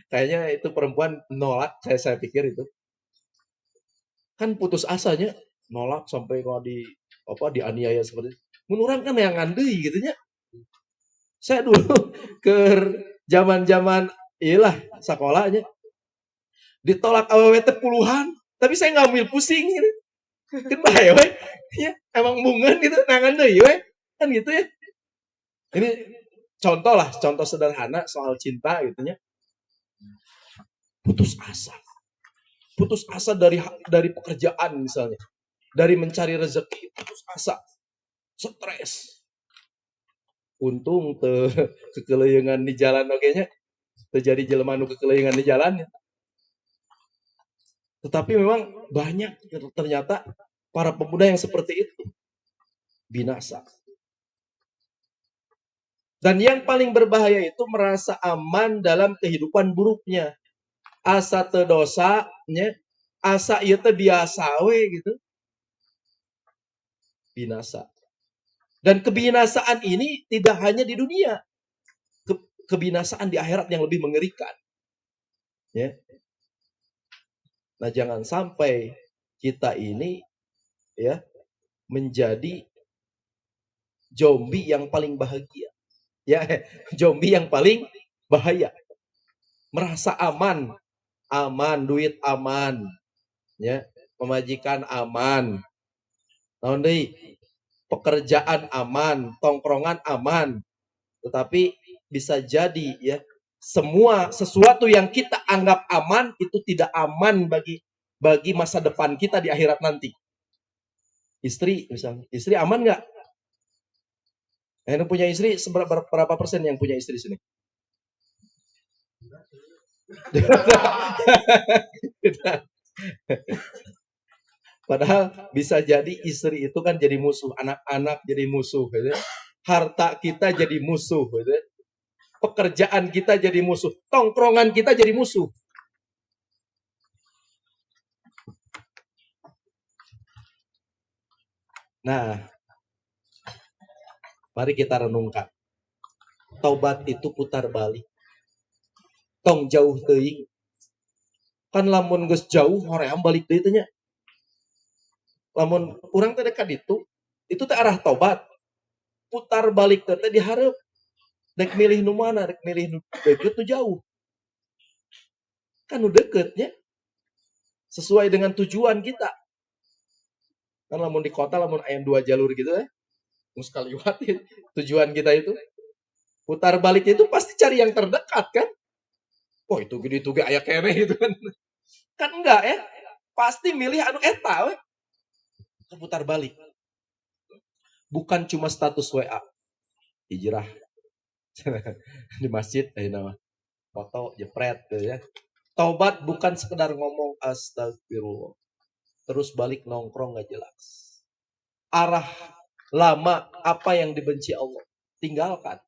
Kayaknya itu perempuan nolak, saya pikir itu. Kan putus asanya nolak sampai kalau dianiaya seperti itu. Menurang kan yang ngandei gitu nya. Saya dulu ke zaman-zaman iyalah sekolahnya ditolak awewe teh puluhan, tapi saya nggak ambil pusing gitu. Kan bahaya we. Ya, emang mungen gitu nangan deui we. Kan gitu ya. Ini contoh sederhana soal cinta gitu ya. Putus asa. Putus asa dari pekerjaan misalnya. Dari mencari rezeki, putus asa. Stres. Untung kekeleyengan di jalan oke nya. Terjadi jelema nu kekeleyengan di jalan ya. Tetapi memang banyak ternyata para pemuda yang seperti itu. Binasa. Dan yang paling berbahaya itu merasa aman dalam kehidupan buruknya. Asa teu dosanya, asa ieu teh biasa we gitu. Binasa. Dan kebinasaan ini tidak hanya di dunia. Kebinasaan di akhirat yang lebih mengerikan. Ya. Nah, jangan sampai kita ini ya menjadi zombie yang paling bahagia. Ya, zombie yang paling bahaya. Merasa aman, duit aman, ya, pemajikan aman. Naon deui? Pekerjaan aman, tongkrongan aman. Tetapi bisa jadi ya, sesuatu yang kita anggap aman itu tidak aman bagi masa depan kita di akhirat nanti. Istri misalnya, istri aman nggak? Yang punya istri berapa persen yang punya istri sini? Padahal bisa jadi istri itu kan jadi musuh, anak-anak jadi musuh, gitu. Harta kita jadi musuh, gitu. Pekerjaan kita jadi musuh, tongkrongan kita jadi musuh. Nah, mari kita renungkan. Taubat itu putar balik. Tong jauh teuing. Kan lamun geus jauh hoream balik deui teh nya. Lamun urang teh dekat itu teh arah taubat. Putar balik teh dihareup. Dek milih nu mana, dek milih nu deket nu jauh. Kan nu deketnya sesuai dengan tujuan kita. Kan lamun di kota lamun aya 2 jalur gitu ya. Mus kaliwatin tujuan kita itu. Putar baliknya itu pasti cari yang terdekat kan? Oh itu gini tuh aya keneh gitu kan. Kan enggak ya? Pasti milih anu eta we. Putar balik. Bukan cuma status WA. Hijrah. Di masjid nama foto jepret gitu ya. Taubat bukan sekedar ngomong astagfirullah. Terus balik nongkrong gak jelas. Arah lama apa yang dibenci Allah. Tinggalkan.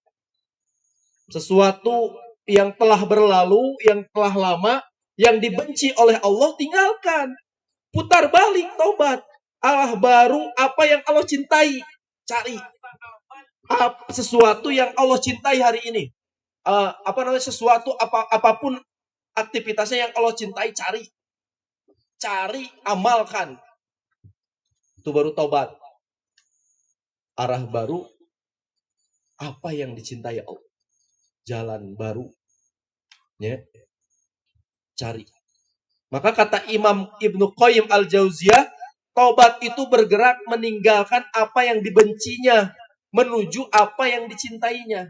Sesuatu yang telah berlalu, yang telah lama, yang dibenci oleh Allah, tinggalkan. Putar balik, taubat. Allah baru apa yang Allah cintai. Cari sesuatu yang Allah cintai hari ini. Sesuatu apapun aktivitasnya yang Allah cintai, cari, amalkan. Itu baru taubat. Arah baru, apa yang dicintai Allah. Jalan baru, ya, cari. Maka kata Imam Ibnu Qayyim Al-Jauziyah, taubat itu bergerak meninggalkan apa yang dibencinya, menuju apa yang dicintainya.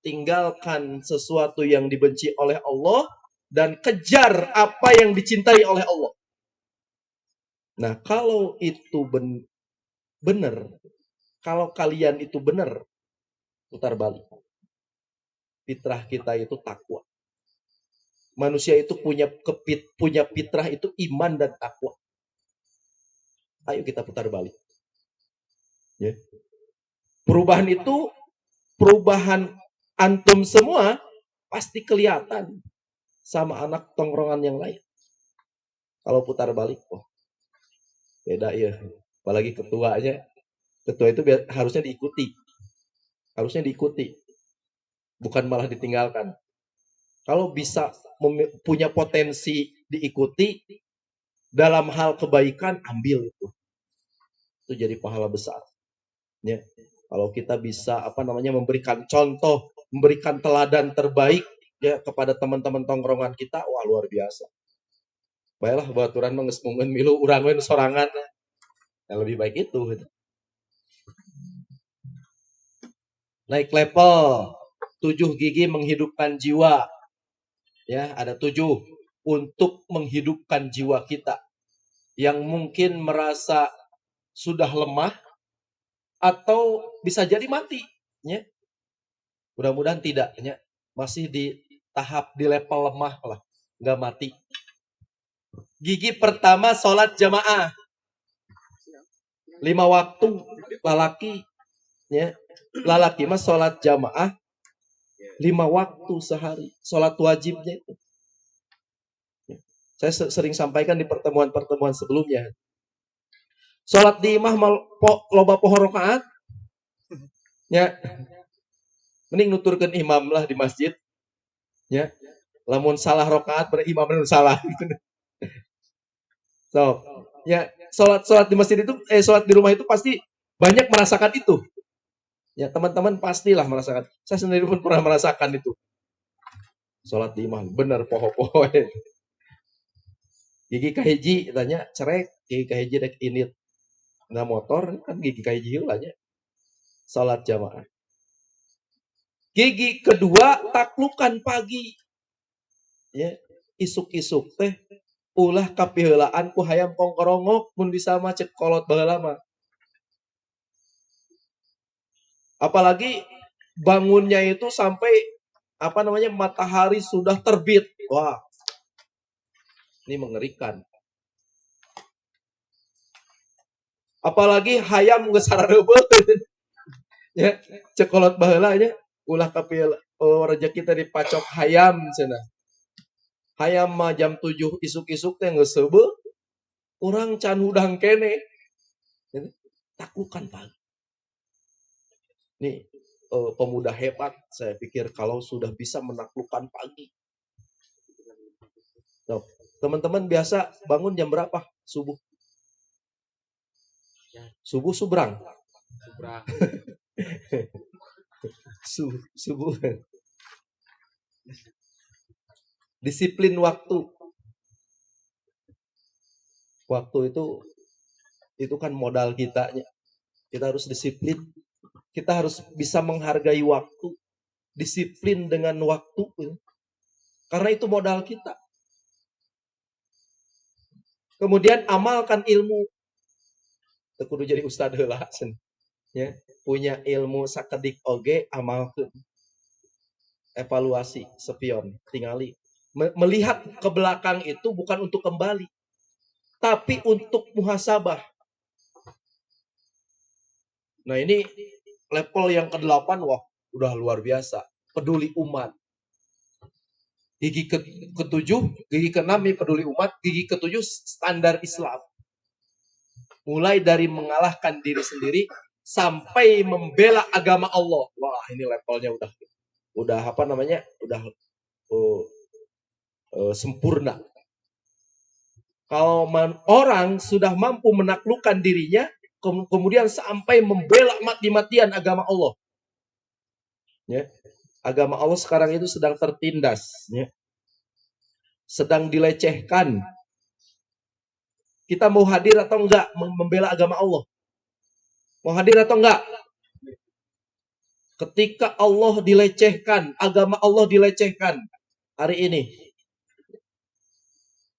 Tinggalkan sesuatu yang dibenci oleh Allah, dan kejar apa yang dicintai oleh Allah. Nah, kalau itu benar, kalau kalian itu benar, putar balik. Fitrah kita itu takwa. Manusia itu punya fitrah itu iman dan takwa. Ayo kita putar balik. Ya. Perubahan itu, perubahan antum semua pasti kelihatan sama anak tongkrongan yang lain. Kalau putar balik, beda ya. Apalagi ketuanya. Ketua itu harusnya diikuti. Harusnya diikuti. Bukan malah ditinggalkan. Kalau bisa punya potensi diikuti dalam hal kebaikan, ambil itu. Itu jadi pahala besar. Ya. Kalau kita bisa memberikan contoh, memberikan teladan terbaik ya kepada teman-teman tongkrongan kita, wah luar biasa. Baiklah baturan mengesmungan milu urang we sorangan. Yang lebih baik itu. Naik level 7 gigi menghidupkan jiwa. Ya, ada 7 untuk menghidupkan jiwa kita yang mungkin merasa sudah lemah atau bisa jadi mati, ya. Mudah-mudahan tidak, ya. Masih di tahap di level lemah lah, nggak mati. Gigi pertama sholat jamaah 5 waktu lalaki, ya. Lalaki mah sholat jamaah 5 waktu sehari, sholat wajibnya itu. Saya sering sampaikan di pertemuan-pertemuan sebelumnya. Sholat di imah loba pohon rakaat, ya. Mending nuturkan imam lah di masjid, ya. Lamun salah rakaat berarti imam salah. So, ya sholat di masjid itu, sholat di rumah itu pasti banyak merasakan itu. Ya teman-teman pastilah merasakan. Saya sendiri pun pernah merasakan itu. Sholat di imam bener poho-poho. Gigi kahiji tanya cerek, gigi kahiji rek init. Nah motor kan gigi kahiji ulanya. Sholat jamaah. Gigi kedua taklukan pagi. Ya, isuk-isuk teh ulah kapiheulaan ku hayam kongkorongok mun bisa mah cek kolot baheula mah. Apalagi bangunnya itu sampai matahari sudah terbit. Wah. Ini mengerikan. Apalagi hayam geus sarareubeuh. Ya, cek kolot baheula nya ulah kapiheulaan rezeki teh dipacok hayam cenah. Hayam mah jam 7 isuk-isuk teh geus seubeuh. Urang can hudang kene. Taklukan pagi. Nih, pemuda hebat, saya pikir kalau sudah bisa menaklukkan pagi. Tuh, teman-teman biasa bangun jam berapa? Subuh. Subuh subrang. Subuh. Disiplin waktu. Waktu itu kan modal kita. Kita harus disiplin. Kita harus bisa menghargai waktu. Disiplin dengan waktu. Karena itu modal kita. Kemudian amalkan ilmu. Kudu jadi ustad heula. Ya, punya ilmu sakedik oge amalkeun. Evaluasi, spion, tingali. Melihat ke belakang itu bukan untuk kembali, tapi untuk muhasabah. Nah ini level yang ke-8, wah udah luar biasa. Peduli umat. Gigi ke-7, gigi ke-6 peduli umat, gigi ke-7 standar Islam. Mulai dari mengalahkan diri sendiri sampai membela agama Allah. Wah, ini levelnya udah apa namanya? Udah uh, sempurna. Kalau orang sudah mampu menaklukkan dirinya, kemudian sampai membela mati-matian agama Allah. Ya. Agama Allah sekarang itu sedang tertindas. Ya. Sedang dilecehkan. Kita mau hadir atau enggak membela agama Allah? Mau hadir atau enggak? Ketika Allah dilecehkan, agama Allah dilecehkan hari ini.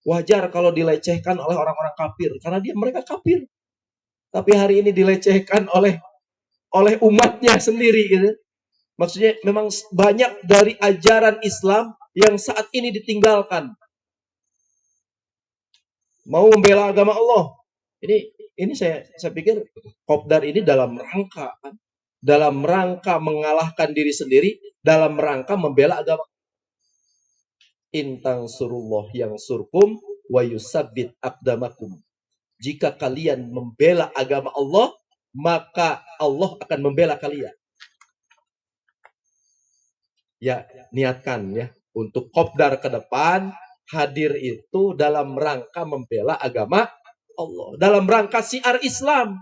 Wajar kalau dilecehkan oleh orang-orang kafir, karena mereka kafir. Tapi hari ini dilecehkan oleh umatnya sendiri gitu. Maksudnya memang banyak dari ajaran Islam yang saat ini ditinggalkan. Mau membela agama Allah. Ini saya pikir Kopdar ini dalam rangka mengalahkan diri sendiri, dalam rangka membela agama. Intang surullah yang surkum wa yusabbit aqdamakum. Jika kalian membela agama Allah, maka Allah akan membela kalian. Ya, niatkan ya untuk Kopdar ke depan hadir itu dalam rangka membela agama Allah, dalam rangka syiar Islam.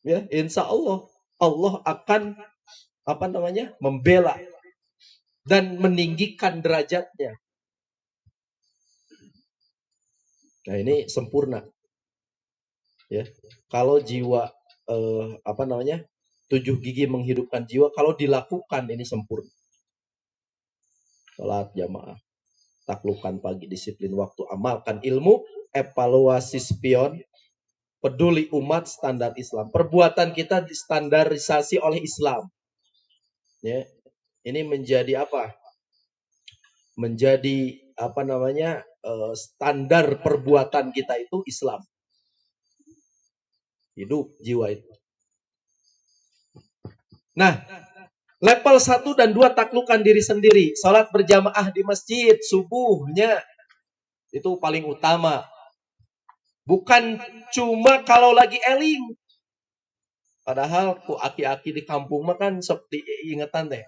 Ya, insya Allah akan membela dan meninggikan derajatnya. Nah, ini sempurna. Ya. Kalau jiwa 7 gigi menghidupkan jiwa, kalau dilakukan ini sempurna. Salat jamaah, taklukkan pagi, disiplin waktu, amalkan ilmu, evaluasi spion, peduli umat, standar Islam. Perbuatan kita distandarisasi oleh Islam. Ya. Ini menjadi apa? Menjadi standar perbuatan kita itu Islam. Hidup jiwa itu. Nah, level 1 dan 2 taklukkan diri sendiri. Salat berjamaah di masjid subuhnya itu paling utama. Bukan cuma kalau lagi eling. Padahal ku aki-aki di kampung mah kan seperti ingatan deh,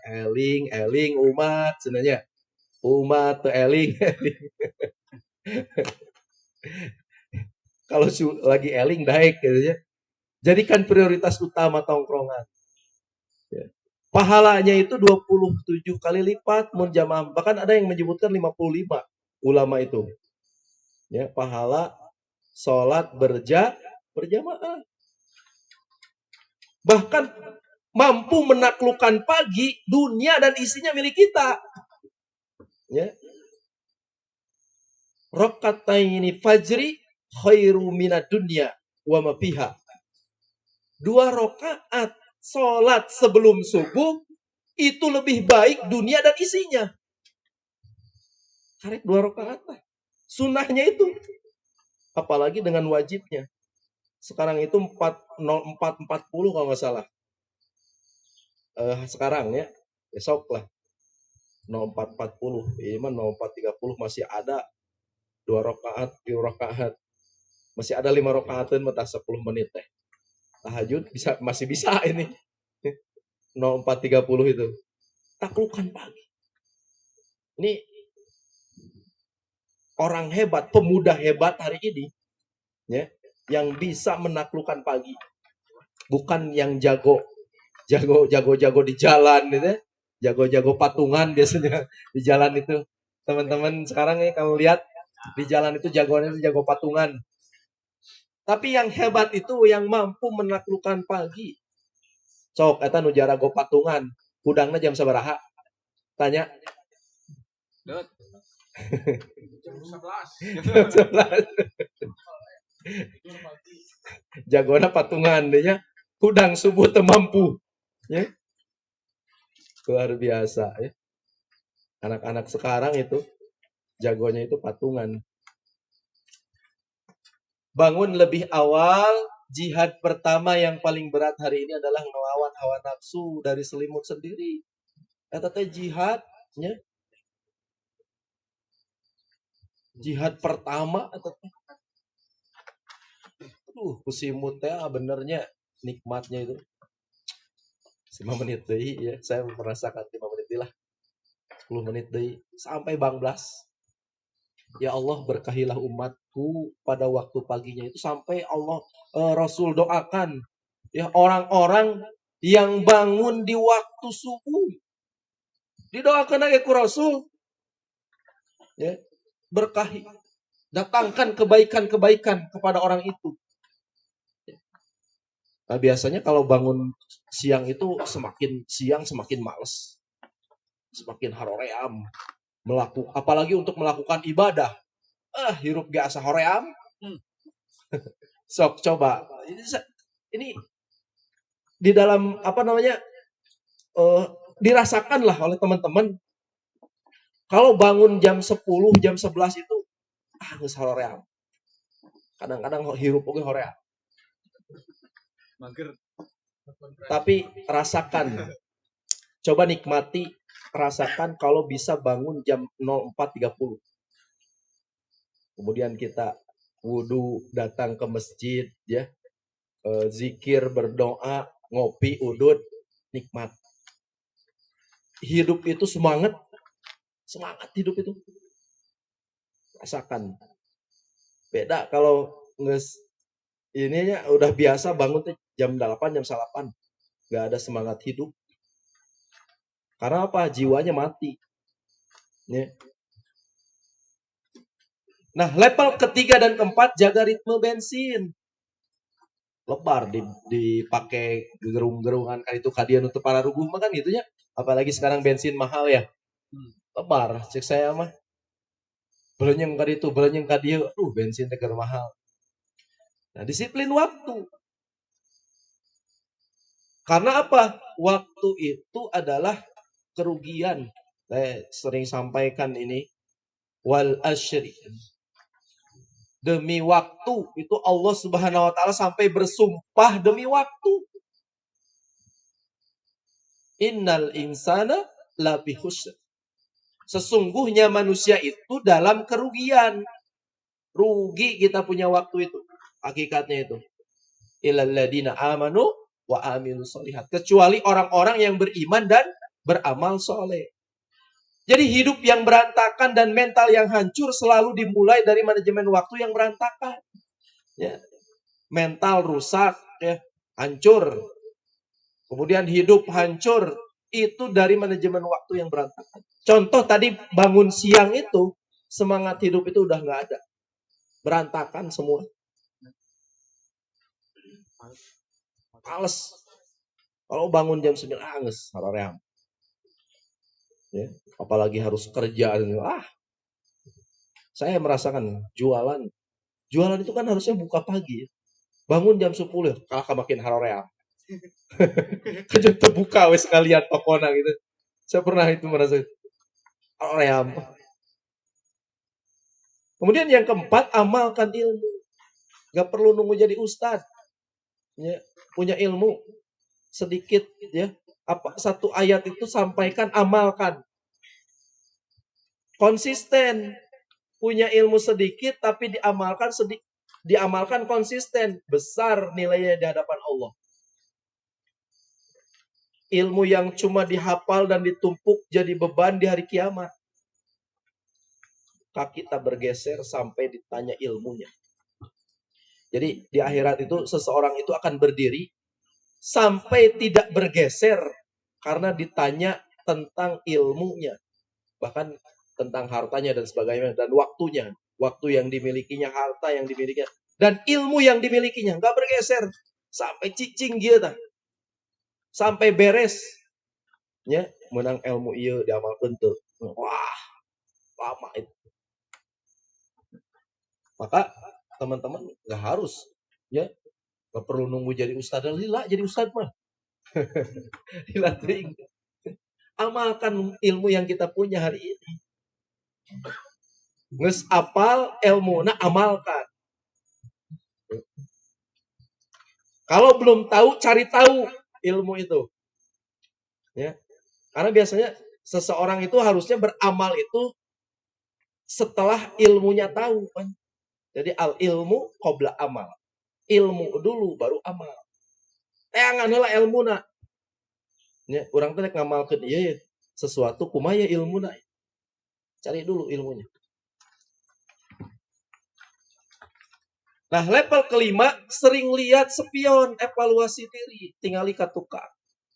eling umat sebenarnya. Umat tuh eling. Kalau lagi eling daek gitu ya. Jadikan prioritas utama tongkrongan. Ya. Pahalanya itu 27 kali lipat mun jamaah. Bahkan ada yang menyebutkan 55 ulama itu. Ya, pahala salat berjamaah. Bahkan mampu menaklukkan pagi, dunia dan isinya milik kita. Ya. Rakataini fajri khairu minad dunya wa ma fiha. 2 rakaat salat sebelum subuh itu lebih baik dunia dan isinya. Karek 2 rakaat lah. Sunnahnya itu. Apalagi dengan wajibnya. Sekarang itu 4:40 kalau nggak salah. Sekarang ya. Besok lah. 04:40. Ini mah 04:30 masih ada 2 rakaat, 3 rakaat. Masih ada 5 rakaatin mata 10 menit teh. Tahajud masih bisa ini. 04:30 itu. Taklukkan pagi. Ini orang hebat, pemuda hebat hari ini ya, yang bisa menaklukkan pagi. Bukan yang jago di jalan gitu ya. Jago-jago patungan biasanya di jalan itu. Teman-teman sekarang nih kalau lihat di jalan itu jagoannya itu jago patungan. Tapi yang hebat itu yang mampu menaklukkan pagi. Sok eta nu jago patungan, hudangna jam sabaraha? Tanya. Jam 11. Jagona patungan dehnya hudang subuh teu mampu. Ya. Luar biasa ya. Anak-anak sekarang itu jagonya itu patungan. Bangun lebih awal, jihad pertama yang paling berat hari ini adalah melawan hawa nafsu dari selimut sendiri. Eta teh jihadnya. Jihad pertama atau kusimut teh benernya nikmatnya itu 5 menit deui ya. Saya merasakan 5 menit deui lah. 10 menit deui sampai banglas. Ya Allah berkahilah umatku pada waktu paginya itu sampai Allah Rasul doakan ya orang-orang yang bangun di waktu subuh. Didoakan aja ku Rasul ya berkahi. Datangkan kebaikan-kebaikan kepada orang itu. Nah, biasanya kalau bangun siang itu semakin siang semakin males. Semakin haroream. Apalagi untuk melakukan ibadah. Hirup ge asa hoream. Sok coba. Ini di dalam dirasakanlah oleh teman-teman. Kalau bangun jam 10, jam 11 itu geus hoream. Kadang-kadang hirup oge hoream. Mager. Tapi rasakan. Coba nikmati, rasakan kalau bisa bangun jam 04.30. Kemudian kita wudhu, datang ke masjid, ya, zikir, berdoa, ngopi, udut, nikmat. Hidup itu semangat hidup itu. Rasakan. Beda kalau ininya udah biasa bangun jam 8, jam 8. Gak ada semangat hidup. Karena apa? Jiwanya mati. Ya. Nah, level ketiga dan keempat jaga ritme bensin. Lebar dipakai gerung-gerungan kan itu kadian untuk para ruguh mah kan gitu ya. Apalagi sekarang bensin mahal ya. Lebar cek saya mah. Belenyeng ka ditu, belenyeng ka dieu. Bensin teh keur mahal. Nah, disiplin waktu. Karena apa? Waktu itu adalah kerugian. Saya sering sampaikan ini. Wal asyri. Demi waktu itu Allah Subhanahu wa taala sampai bersumpah demi waktu. Innal insana lafi khusr. Sesungguhnya manusia itu dalam kerugian. Rugi kita punya waktu itu. Hakikatnya itu. Illal ladina amanu wa amilus solihat. Kecuali orang-orang yang beriman dan beramal soleh. Jadi hidup yang berantakan dan mental yang hancur selalu dimulai dari manajemen waktu yang berantakan. Ya. Mental rusak, ya, hancur. Kemudian hidup hancur, itu dari manajemen waktu yang berantakan. Contoh tadi bangun siang itu, semangat hidup itu udah nggak ada. Berantakan semua. Males. Kalau bangun jam 9, anges, haraream. Ya, apalagi harus kerja. Saya merasakan jualan. Jualan itu kan harusnya buka pagi. Bangun jam 10, kakak makin haraream. Kejut terbuka wes sekalian tokona gitu. Saya pernah itu merasa itu. Haraream. Kemudian yang keempat, amalkan ilmu. Gak perlu nunggu jadi ustadz. Ya, punya ilmu sedikit ya. Satu ayat itu sampaikan, amalkan. Konsisten. Punya ilmu sedikit tapi diamalkan konsisten. Besar nilainya di hadapan Allah. Ilmu yang cuma dihafal dan ditumpuk jadi beban di hari kiamat. Kaki kita bergeser sampai ditanya ilmunya. Jadi di akhirat itu seseorang itu akan berdiri sampai tidak bergeser karena ditanya tentang ilmunya. Bahkan tentang hartanya dan sebagainya dan waktunya. Waktu yang dimilikinya, harta yang dimilikinya, dan ilmu yang dimilikinya. Nggak bergeser. Sampai cicing gitu. Sampai beres. Ya, menang ilmu iya diamalkan tuh. Wah, lama itu. Maka teman-teman nggak harus. Ya, nggak perlu nunggu jadi ustadz. Lila jadi ustadz mah. Lila tering. Amalkan ilmu yang kita punya hari ini. Nges apal ilmu, nah amalkan. Kalau belum tahu, cari tahu ilmu itu. Ya. Karena biasanya seseorang itu harusnya beramal itu setelah ilmunya tahu kan. Jadi al ilmu qabla amal. Ilmu dulu baru amal. Teangan heula ilmuna. Nya urang teh ngamalkeun ieu sesuatu kumaha ilmuna. Cari dulu ilmunya. Nah, level kelima, sering lihat spion, evaluasi diri. Tingali ka tukang.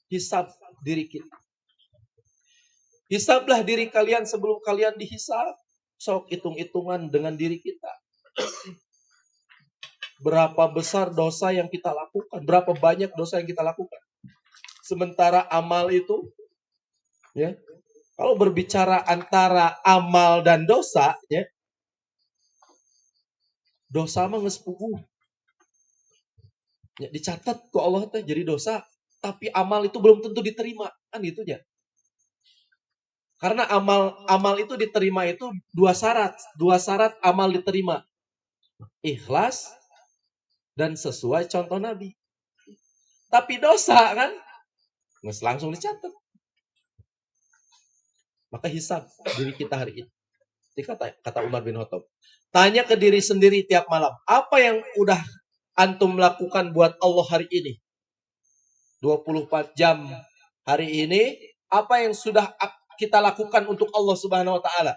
Hisab diri kita. Hisablah diri kalian sebelum kalian dihisab. Sok hitung-hitungan dengan diri kita. Berapa besar dosa yang kita lakukan. Berapa banyak dosa yang kita lakukan. Sementara amal itu, ya, kalau berbicara antara amal dan dosa, ya, dosa mah geus puguh. Ya, dicatat ku Allah teh jadi dosa, tapi amal itu belum tentu diterima, kan gitu ya. Karena amal itu diterima itu dua syarat amal diterima. Ikhlas dan sesuai contoh Nabi. Tapi dosa kan geus langsung dicatat. Maka hisab diri kita hari ini. Kata Umar bin Khattab. Tanya ke diri sendiri tiap malam. Apa yang udah antum lakukan buat Allah hari ini? 24 jam hari ini. Apa yang sudah kita lakukan untuk Allah Subhanahu wa Ta'ala?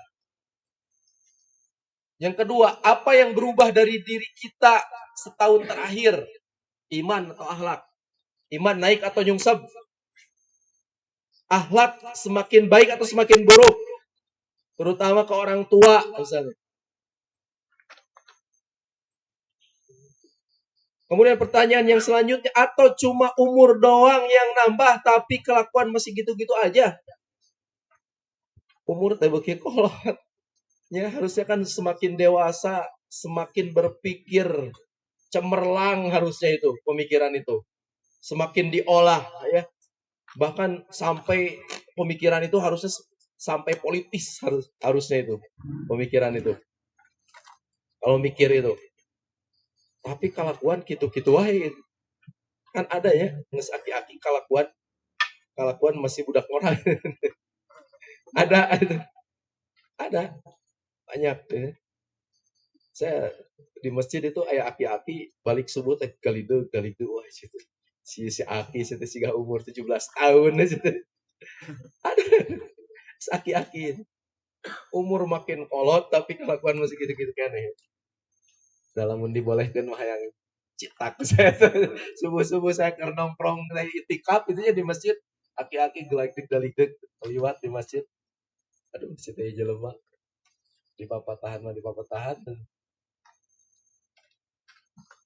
Yang kedua, apa yang berubah dari diri kita setahun terakhir? Iman atau akhlak? Iman naik atau nyungsep? Akhlak semakin baik atau semakin buruk? Terutama ke orang tua misalnya. Kemudian pertanyaan yang selanjutnya, atau cuma umur doang yang nambah tapi kelakuan masih gitu-gitu aja? Umur teh beuki kolot. Ya, harusnya kan semakin dewasa, semakin berpikir cemerlang harusnya itu, pemikiran itu. Semakin diolah ya. Bahkan sampai pemikiran itu harusnya sampai politis harusnya itu, pemikiran itu. Kalau mikir itu. Tapi kelakuan gitu-gitu wae. Kan ada ya, geus aki-aki kelakuan masih budak orang. Ada banyak ya. Saya di masjid itu aya aki-aki balik subuh teh galideug wah situ. Si aki situ siga umur 17 tahun situ. Ada aki-aki umur makin kolot tapi kelakuan masih gitu-gitu kan ya. Dalam dibolehkeun mah hayang citak saya subuh-subuh saya keur nongkrong saya itikaf itu ya di masjid aki-aki gelag-gelag liwat di masjid. Aduh situ jelema di papatahan.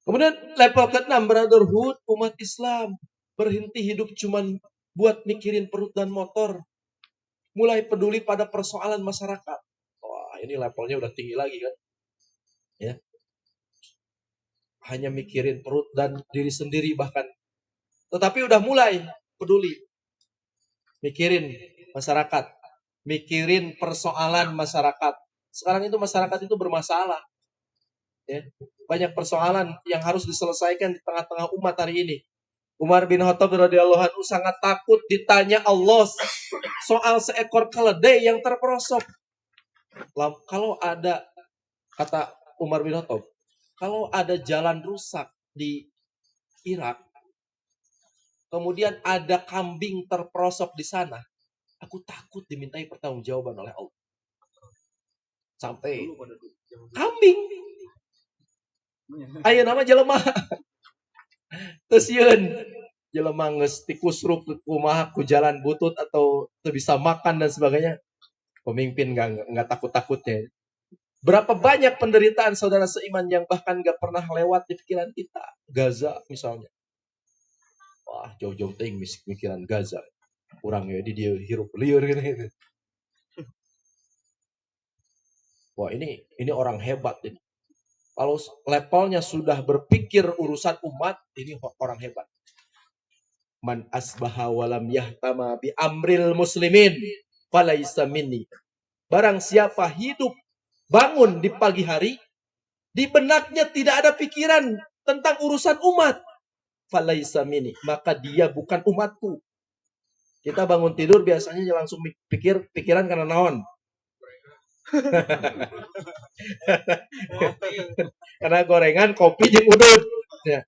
Kemudian level ke-6 brotherhood umat Islam. Berhenti hidup cuman buat mikirin perut dan motor. Mulai peduli pada persoalan masyarakat. Wah, ini levelnya udah tinggi lagi kan. Ya. Hanya mikirin perut dan diri sendiri bahkan. Tetapi udah mulai peduli. Mikirin masyarakat. Mikirin persoalan masyarakat. Sekarang itu masyarakat itu bermasalah. Ya. Banyak persoalan yang harus diselesaikan di tengah-tengah umat hari ini. Umar bin Khattab radhiyallahu anhu sangat takut ditanya Allah soal seekor keledai yang terperosok. Kalau ada, kata Umar bin Khattab, kalau ada jalan rusak di Irak, kemudian ada kambing terperosok di sana, aku takut dimintai pertanggungjawaban oleh Allah. Sampai kambing. Ayo nama jelema. Terus yeun jelema geus tikusruk kumaha ku jalan butut atau teu bisa makan dan sebagainya. Pemimpin enggak takut-takutnya. Berapa banyak penderitaan saudara seiman yang bahkan enggak pernah lewat di pikiran kita. Gaza misalnya. Wah, jauh-jauh teuing mikiran Gaza. Urang ya di dieu hirup lieur gitu. Wah, ini orang hebat ini. Kalau levelnya sudah berpikir urusan umat, ini orang hebat. Man asbaha walam yahtama bi amril muslimin falaisa minni. Barang siapa hidup bangun di pagi hari, di benaknya tidak ada pikiran tentang urusan umat, falaisa minni, maka dia bukan umatku. Kita bangun tidur biasanya langsung pikiran karena naon? Karena gorengan, kopi, jeung udud. Ya.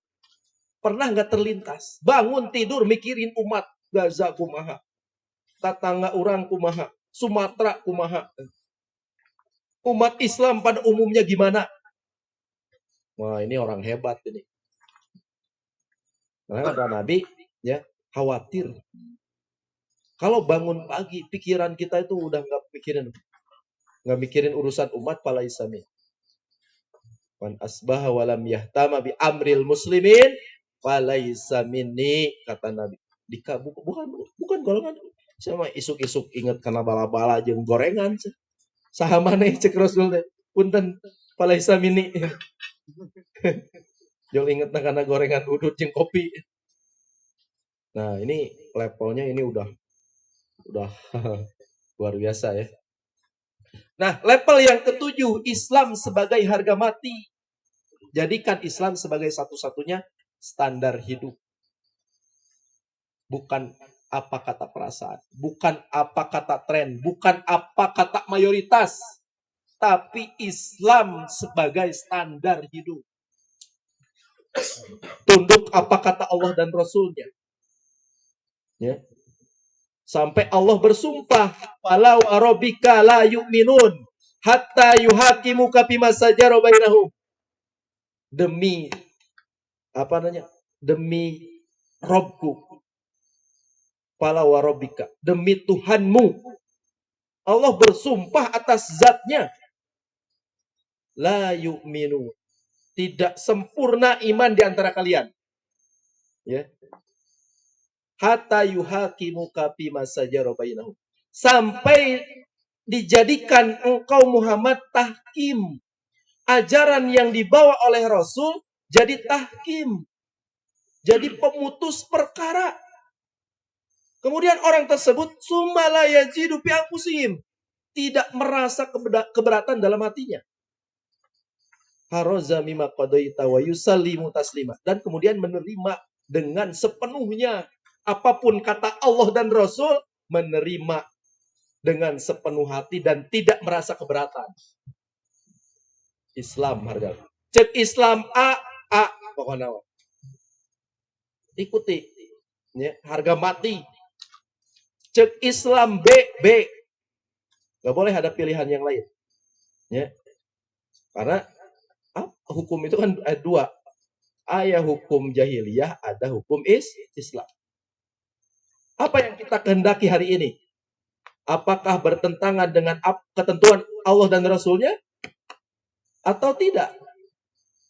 Pernah nggak terlintas? Bangun tidur mikirin umat. Gaza kumaha. Tetangga orang kumaha. Sumatera kumaha. Umat Islam pada umumnya gimana? Wah, ini orang hebat ini. Karena kata Nabi, ya, khawatir. Kalau bangun pagi, pikiran kita itu udah nggak mikirin urusan umat falaisa min. Man asbaha walam yahtama bi amril muslimin falaisa minni, kata Nabi. Bukan golongan. Sama isuk-isuk inget karena bala-bala jeung gorengan. Saha maneh cek Rasul teh. Punten falaisa minni. Jol inget karena gorengan udut jeung kopi. Nah, ini levelnya ini udah luar biasa ya. Nah, level yang ketujuh, Islam sebagai harga mati. Jadikan Islam sebagai satu-satunya standar hidup. Bukan apa kata perasaan, bukan apa kata tren, bukan apa kata mayoritas, tapi Islam sebagai standar hidup. Tunduk apa kata Allah dan Rasulnya. Ya. Sampai Allah bersumpah, "Fala wa rabbika la yu'minun hatta yuhakimuka fima sajara bainahum." Demi Demi Robku. Fala wa rabbika, demi Tuhanmu. Allah bersumpah atas zatnya. La yu'minun. Tidak sempurna iman di antara kalian. Ya. Hatta yuhakimuka fima sajara bainahum. Sampai dijadikan engkau Muhammad tahkim. Ajaran yang dibawa oleh Rasul jadi tahkim. Jadi pemutus perkara. Kemudian orang tersebut sumala yajidu fi anfusihim, tidak merasa keberatan dalam hatinya. Haroza mimma qadaita wa yusallimu taslima, dan kemudian menerima dengan sepenuhnya apapun kata Allah dan Rasul, menerima dengan sepenuh hati dan tidak merasa keberatan. Islam harga. Cek Islam A pokoknya. Ikuti. Ya, harga mati. Cek Islam B. Gak boleh ada pilihan yang lain. Ya. Karena hukum itu kan ada dua. Ada hukum jahiliyah, ada hukum Islam. Apa yang kita kehendaki hari ini? Apakah bertentangan dengan ketentuan Allah dan Rasulnya? Atau tidak?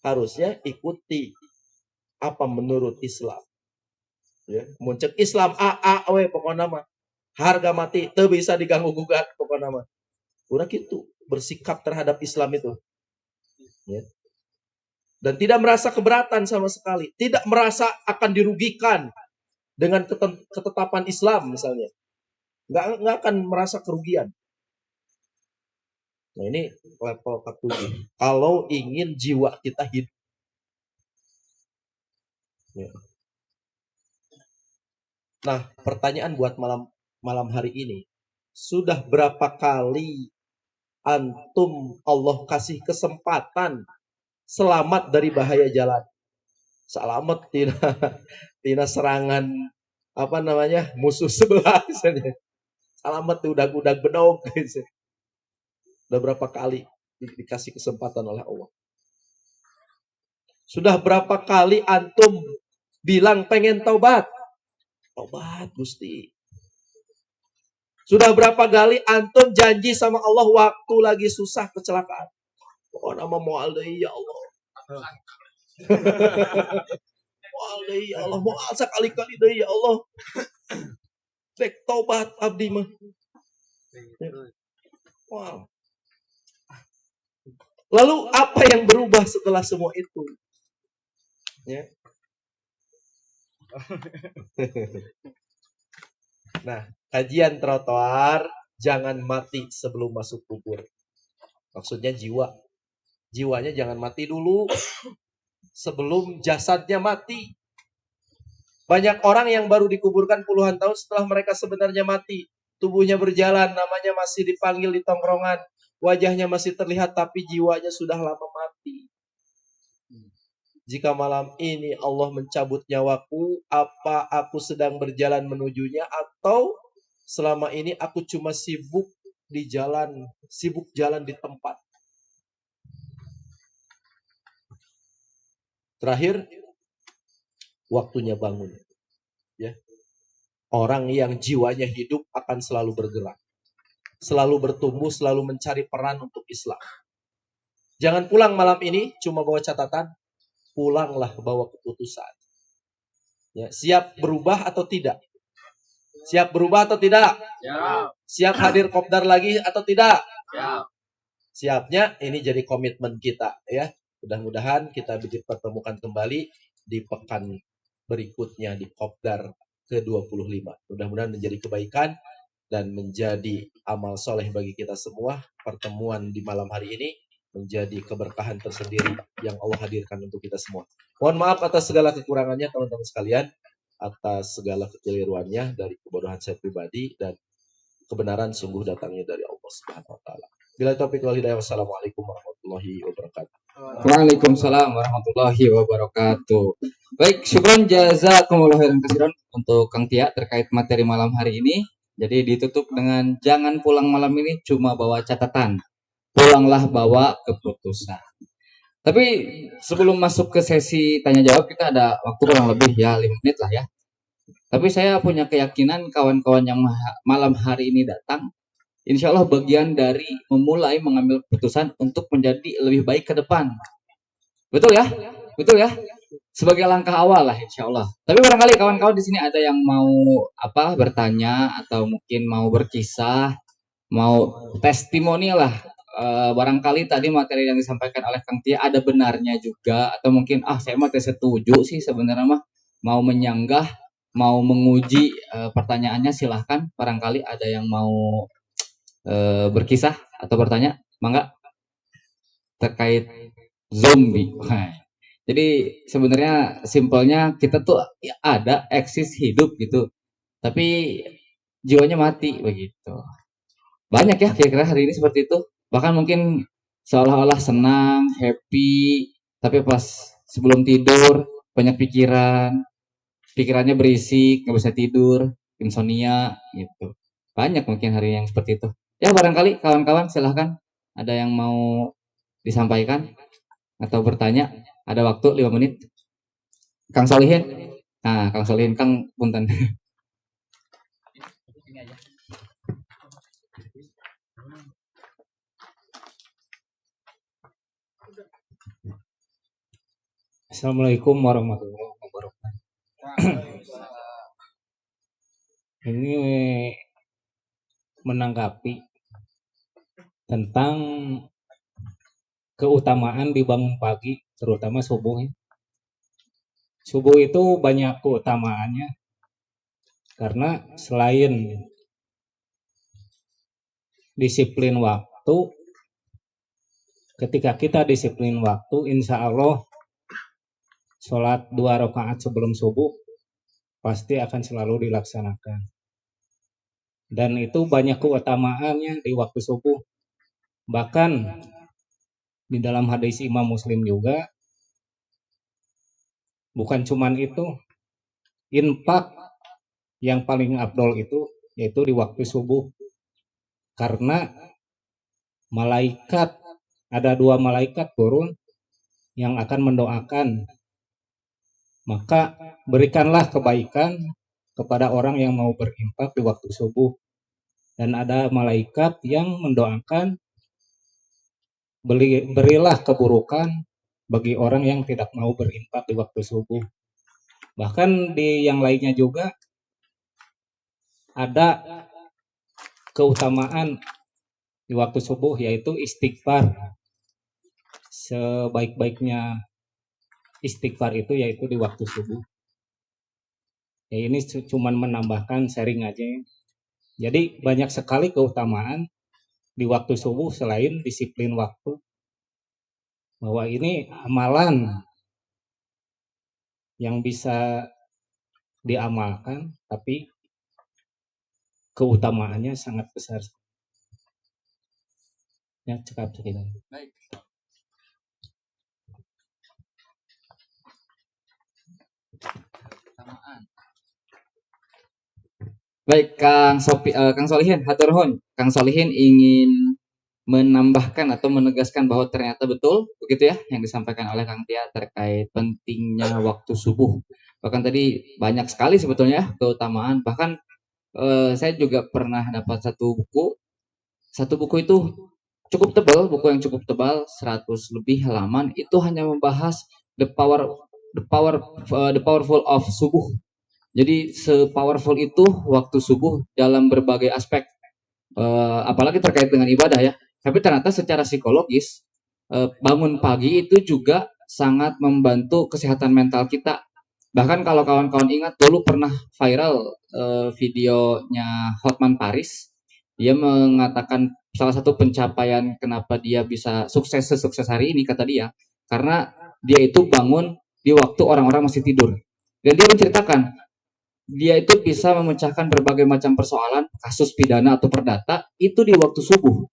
Harusnya ikuti apa menurut Islam. Ya. Muncul Islam pokoknya nama. Harga mati, itu bisa diganggu gugat pokoknya nama. Udah gitu, bersikap terhadap Islam itu. Ya. Dan tidak merasa keberatan sama sekali. Tidak merasa akan dirugikan dengan ketetapan Islam misalnya. Nggak akan merasa kerugian. Nah, ini level 47. Kalau ingin jiwa kita hidup. Ya. Nah, pertanyaan buat malam hari ini. Sudah berapa kali antum Allah kasih kesempatan selamat dari bahaya jalan? Selamat tidak serangan musuh sebelah misalnya. Selamat udag-udag bedog. Sudah berapa kali dikasih kesempatan oleh Allah? Sudah berapa kali antum bilang pengen taubat? Taubat Gusti. Sudah berapa kali antum janji sama Allah waktu lagi susah kecelakaan? Oh, nama moal deui ya Allah. Moal deui ya Allah, moal sekali-kali deui ya Allah. Dek taubat abdi mah. Wow. Lalu apa yang berubah setelah semua itu? Ya. Nah, kajian trotoar jangan mati sebelum masuk kubur. Maksudnya jiwanya jangan mati dulu sebelum jasadnya mati. Banyak orang yang baru dikuburkan puluhan tahun setelah mereka sebenarnya mati. Tubuhnya berjalan, namanya masih dipanggil di tongkrongan, wajahnya masih terlihat tapi jiwanya sudah lama mati. Jika malam ini Allah mencabut nyawaku, apa aku sedang berjalan menujunya atau selama ini aku cuma sibuk di jalan, sibuk jalan di tempat. Terakhir, waktunya bangun. Ya. Orang yang jiwanya hidup akan selalu bergerak, selalu bertumbuh, selalu mencari peran untuk Islam. Jangan pulang malam ini cuma bawa catatan, pulanglah bawa keputusan. Ya, siap berubah atau tidak? Siap berubah atau tidak? Siap hadir kopdar lagi atau tidak? Siapnya ini jadi komitmen kita ya. Mudah-mudahan kita dipertemukan kembali di pekan berikutnya di kopdar ke-25. Mudah-mudahan menjadi kebaikan dan menjadi amal soleh bagi kita semua. Pertemuan di malam hari ini menjadi keberkahan tersendiri yang Allah hadirkan untuk kita semua. Mohon maaf atas segala kekurangannya teman-teman sekalian, atas segala kekeliruannya dari kebodohan saya pribadi, dan kebenaran sungguh datangnya dari Allah Subhanahu wa taala. Bila taufiq wal hidayah, wassalamualaikum warahmatullahi wabarakatuh. Waalaikumsalam warahmatullahi wabarakatuh. Baik, syukron jazakumullah khairan katsiran untuk Kang Tia terkait materi malam hari ini. Jadi ditutup dengan jangan pulang malam ini cuma bawa catatan. Pulanglah bawa keputusan. Tapi sebelum masuk ke sesi tanya jawab, kita ada waktu kurang lebih ya 5 menit lah ya. Tapi saya punya keyakinan kawan-kawan yang malam hari ini datang, insya Allah bagian dari memulai mengambil keputusan untuk menjadi lebih baik ke depan. Betul ya? Betul ya? Sebagai langkah awal lah insya Allah. Tapi barangkali kawan-kawan di sini ada yang mau bertanya atau mungkin mau berkisah, mau testimoni lah. Barangkali tadi materi yang disampaikan oleh Kang Tia ada benarnya juga, atau mungkin saya mah setuju sih sebenarnya mah, mau menyanggah, mau menguji pertanyaannya silahkan. Barangkali ada yang mau berkisah atau bertanya, mangga, terkait zombie. Jadi sebenarnya simpelnya kita tuh ya ada eksis hidup gitu, tapi jiwanya mati begitu. Banyak ya kira-kira hari ini seperti itu. Bahkan mungkin seolah-olah senang, happy, tapi pas sebelum tidur banyak pikirannya berisik, nggak bisa tidur, insomnia gitu. Banyak mungkin hari yang seperti itu. Ya barangkali kawan-kawan silahkan ada yang mau disampaikan atau bertanya. Ada waktu 5 menit. Kang Solihin. Nah, Kang Solihin, Kang punten. Assalamualaikum warahmatullahi wabarakatuh. Ini menanggapi tentang keutamaan di bangun pagi, terutama subuh. Subuh itu banyak keutamaannya karena selain disiplin waktu, ketika kita disiplin waktu, insya Allah sholat 2 rakaat sebelum subuh pasti akan selalu dilaksanakan. Dan itu banyak keutamaannya di waktu subuh. Bahkan di dalam hadis Imam Muslim juga, bukan cuman itu, infak yang paling afdol itu yaitu di waktu subuh. Karena ada 2 malaikat turun yang akan mendoakan. Maka berikanlah kebaikan kepada orang yang mau berinfak di waktu subuh. Dan ada malaikat yang mendoakan, berilah keburukan bagi orang yang tidak mau berinfak di waktu subuh. Bahkan di yang lainnya juga ada keutamaan di waktu subuh yaitu istighfar. Sebaik-baiknya istighfar itu yaitu di waktu subuh. Ya ini cuman menambahkan sharing aja. Jadi banyak sekali keutamaan di waktu subuh selain disiplin waktu. Bahwa ini amalan yang bisa diamalkan, tapi keutamaannya sangat besar. Ya, cekap sekitar. Baik. Baik, Kang Solihin, hatur nuhun. Kang Solihin ingin menambahkan atau menegaskan bahwa ternyata betul begitu ya yang disampaikan oleh Kang Tia terkait pentingnya waktu subuh. Bahkan tadi banyak sekali sebetulnya ya keutamaan. Bahkan saya juga pernah dapat satu buku. Satu buku itu cukup tebal, buku yang cukup tebal, 100 lebih halaman. Itu hanya membahas the power the power the powerful of subuh. Jadi se-powerful itu waktu subuh dalam berbagai aspek, apalagi terkait dengan ibadah ya. Tapi ternyata secara psikologis, bangun pagi itu juga sangat membantu kesehatan mental kita. Bahkan kalau kawan-kawan ingat dulu pernah viral videonya Hotman Paris, dia mengatakan salah satu pencapaian kenapa dia bisa sukses sesukses hari ini kata dia, karena dia itu bangun di waktu orang-orang masih tidur. Dan dia menceritakan dia itu bisa memecahkan berbagai macam persoalan, kasus pidana atau perdata itu di waktu subuh.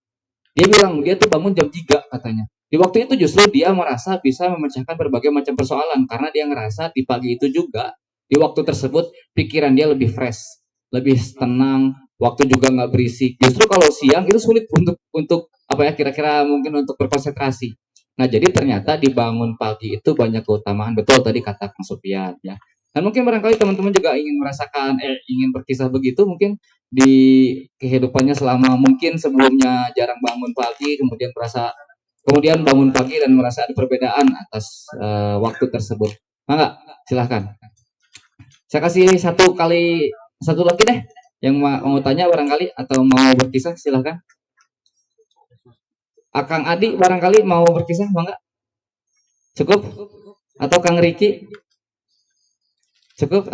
Dia bilang dia tuh bangun jam 3 katanya. Di waktu itu justru dia merasa bisa memecahkan berbagai macam persoalan karena dia ngerasa di pagi itu juga di waktu tersebut pikiran dia lebih fresh, lebih tenang, waktu juga nggak berisik. Justru kalau siang itu sulit untuk apa ya kira-kira mungkin untuk berkonsentrasi. Nah jadi ternyata dibangun pagi itu banyak keutamaan betul tadi kata Kang Sofian ya. Dan mungkin barangkali teman-teman juga ingin merasakan ingin berkisah begitu mungkin di kehidupannya selama mungkin sebelumnya jarang bangun pagi kemudian bangun pagi dan merasa ada perbedaan atas waktu tersebut. Mangga, silahkan. Saya kasih satu lagi deh yang mau tanya barangkali atau mau berkisah silahkan. Akang Adi barangkali mau berkisah mangga. Cukup? Atau Kang Riki? Cukup?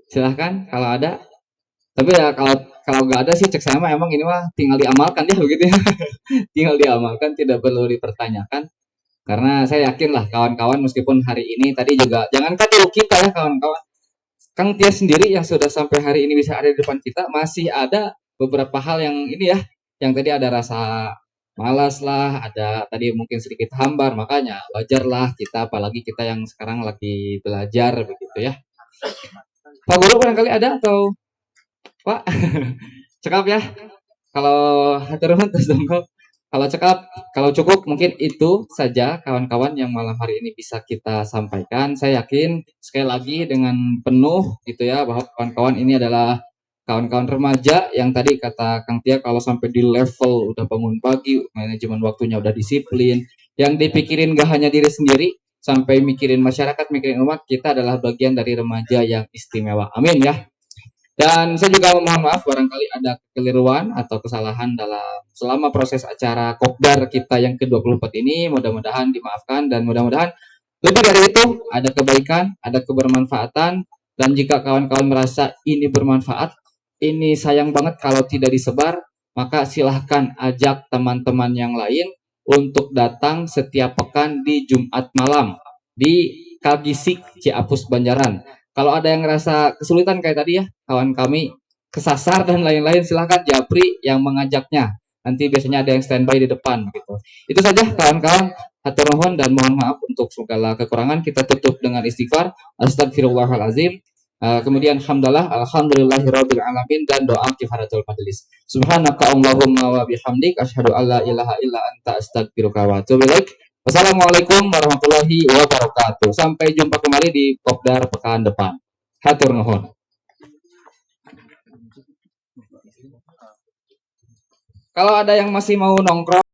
Silahkan kalau ada. Tapi ya kalau nggak ada sih cek saya mah emang ini mah tinggal diamalkan ya begitu ya. Tinggal diamalkan tidak perlu dipertanyakan. Karena saya yakin lah kawan-kawan meskipun hari ini tadi juga jangankan dulu kita ya kawan-kawan. Kang Tia sendiri yang sudah sampai hari ini bisa ada di depan kita masih ada beberapa hal yang ini ya. Yang tadi ada rasa malas lah, ada tadi mungkin sedikit hambar, makanya wajarlah kita apalagi kita yang sekarang lagi belajar begitu ya. Pak Guru barangkali ada atau Pak? Cekap ya. Kalau hatur nuhun terus dongkol. Kalau cekap, kalau cukup mungkin itu saja kawan-kawan yang malam hari ini bisa kita sampaikan. Saya yakin sekali lagi dengan penuh gitu ya bahwa kawan-kawan ini adalah kawan-kawan remaja yang tadi kata Kang Tia kalau sampai di level udah bangun pagi, manajemen waktunya udah disiplin, yang dipikirin gak hanya diri sendiri, sampai mikirin masyarakat, mikirin umat, kita adalah bagian dari remaja yang istimewa. Amin ya. Dan saya juga mohon maaf barangkali ada kekeliruan atau kesalahan dalam selama proses acara Kopdar kita yang ke-24 ini. Mudah-mudahan dimaafkan dan mudah-mudahan lebih dari itu ada kebaikan, ada kebermanfaatan. Dan jika kawan-kawan merasa ini bermanfaat, ini sayang banget kalau tidak disebar, maka silahkan ajak teman-teman yang lain untuk datang setiap pekan di Jumat malam di Kagisik Ciapus Banjaran. Kalau ada yang ngerasa kesulitan kayak tadi ya, kawan kami kesasar dan lain-lain, silahkan Japri yang mengajaknya. Nanti biasanya ada yang standby di depan gitu. Itu saja kawan-kawan. Hatur nuhun dan mohon maaf untuk segala kekurangan. Kita tutup dengan istighfar. Astagfirullahalazim. Kemudian alhamdulillahirabbil alamin dan doa kifaratul majelis. Subhanaka Allahumma wa bihamdik asyhadu alla ilaha illa anta astaghfiruka wa atubu ilaik. Wassalamualaikum warahmatullahi wabarakatuh. Sampai jumpa kembali di Kopdar pekan depan. Hatur nuhun. Kalau ada yang masih mau nongkrong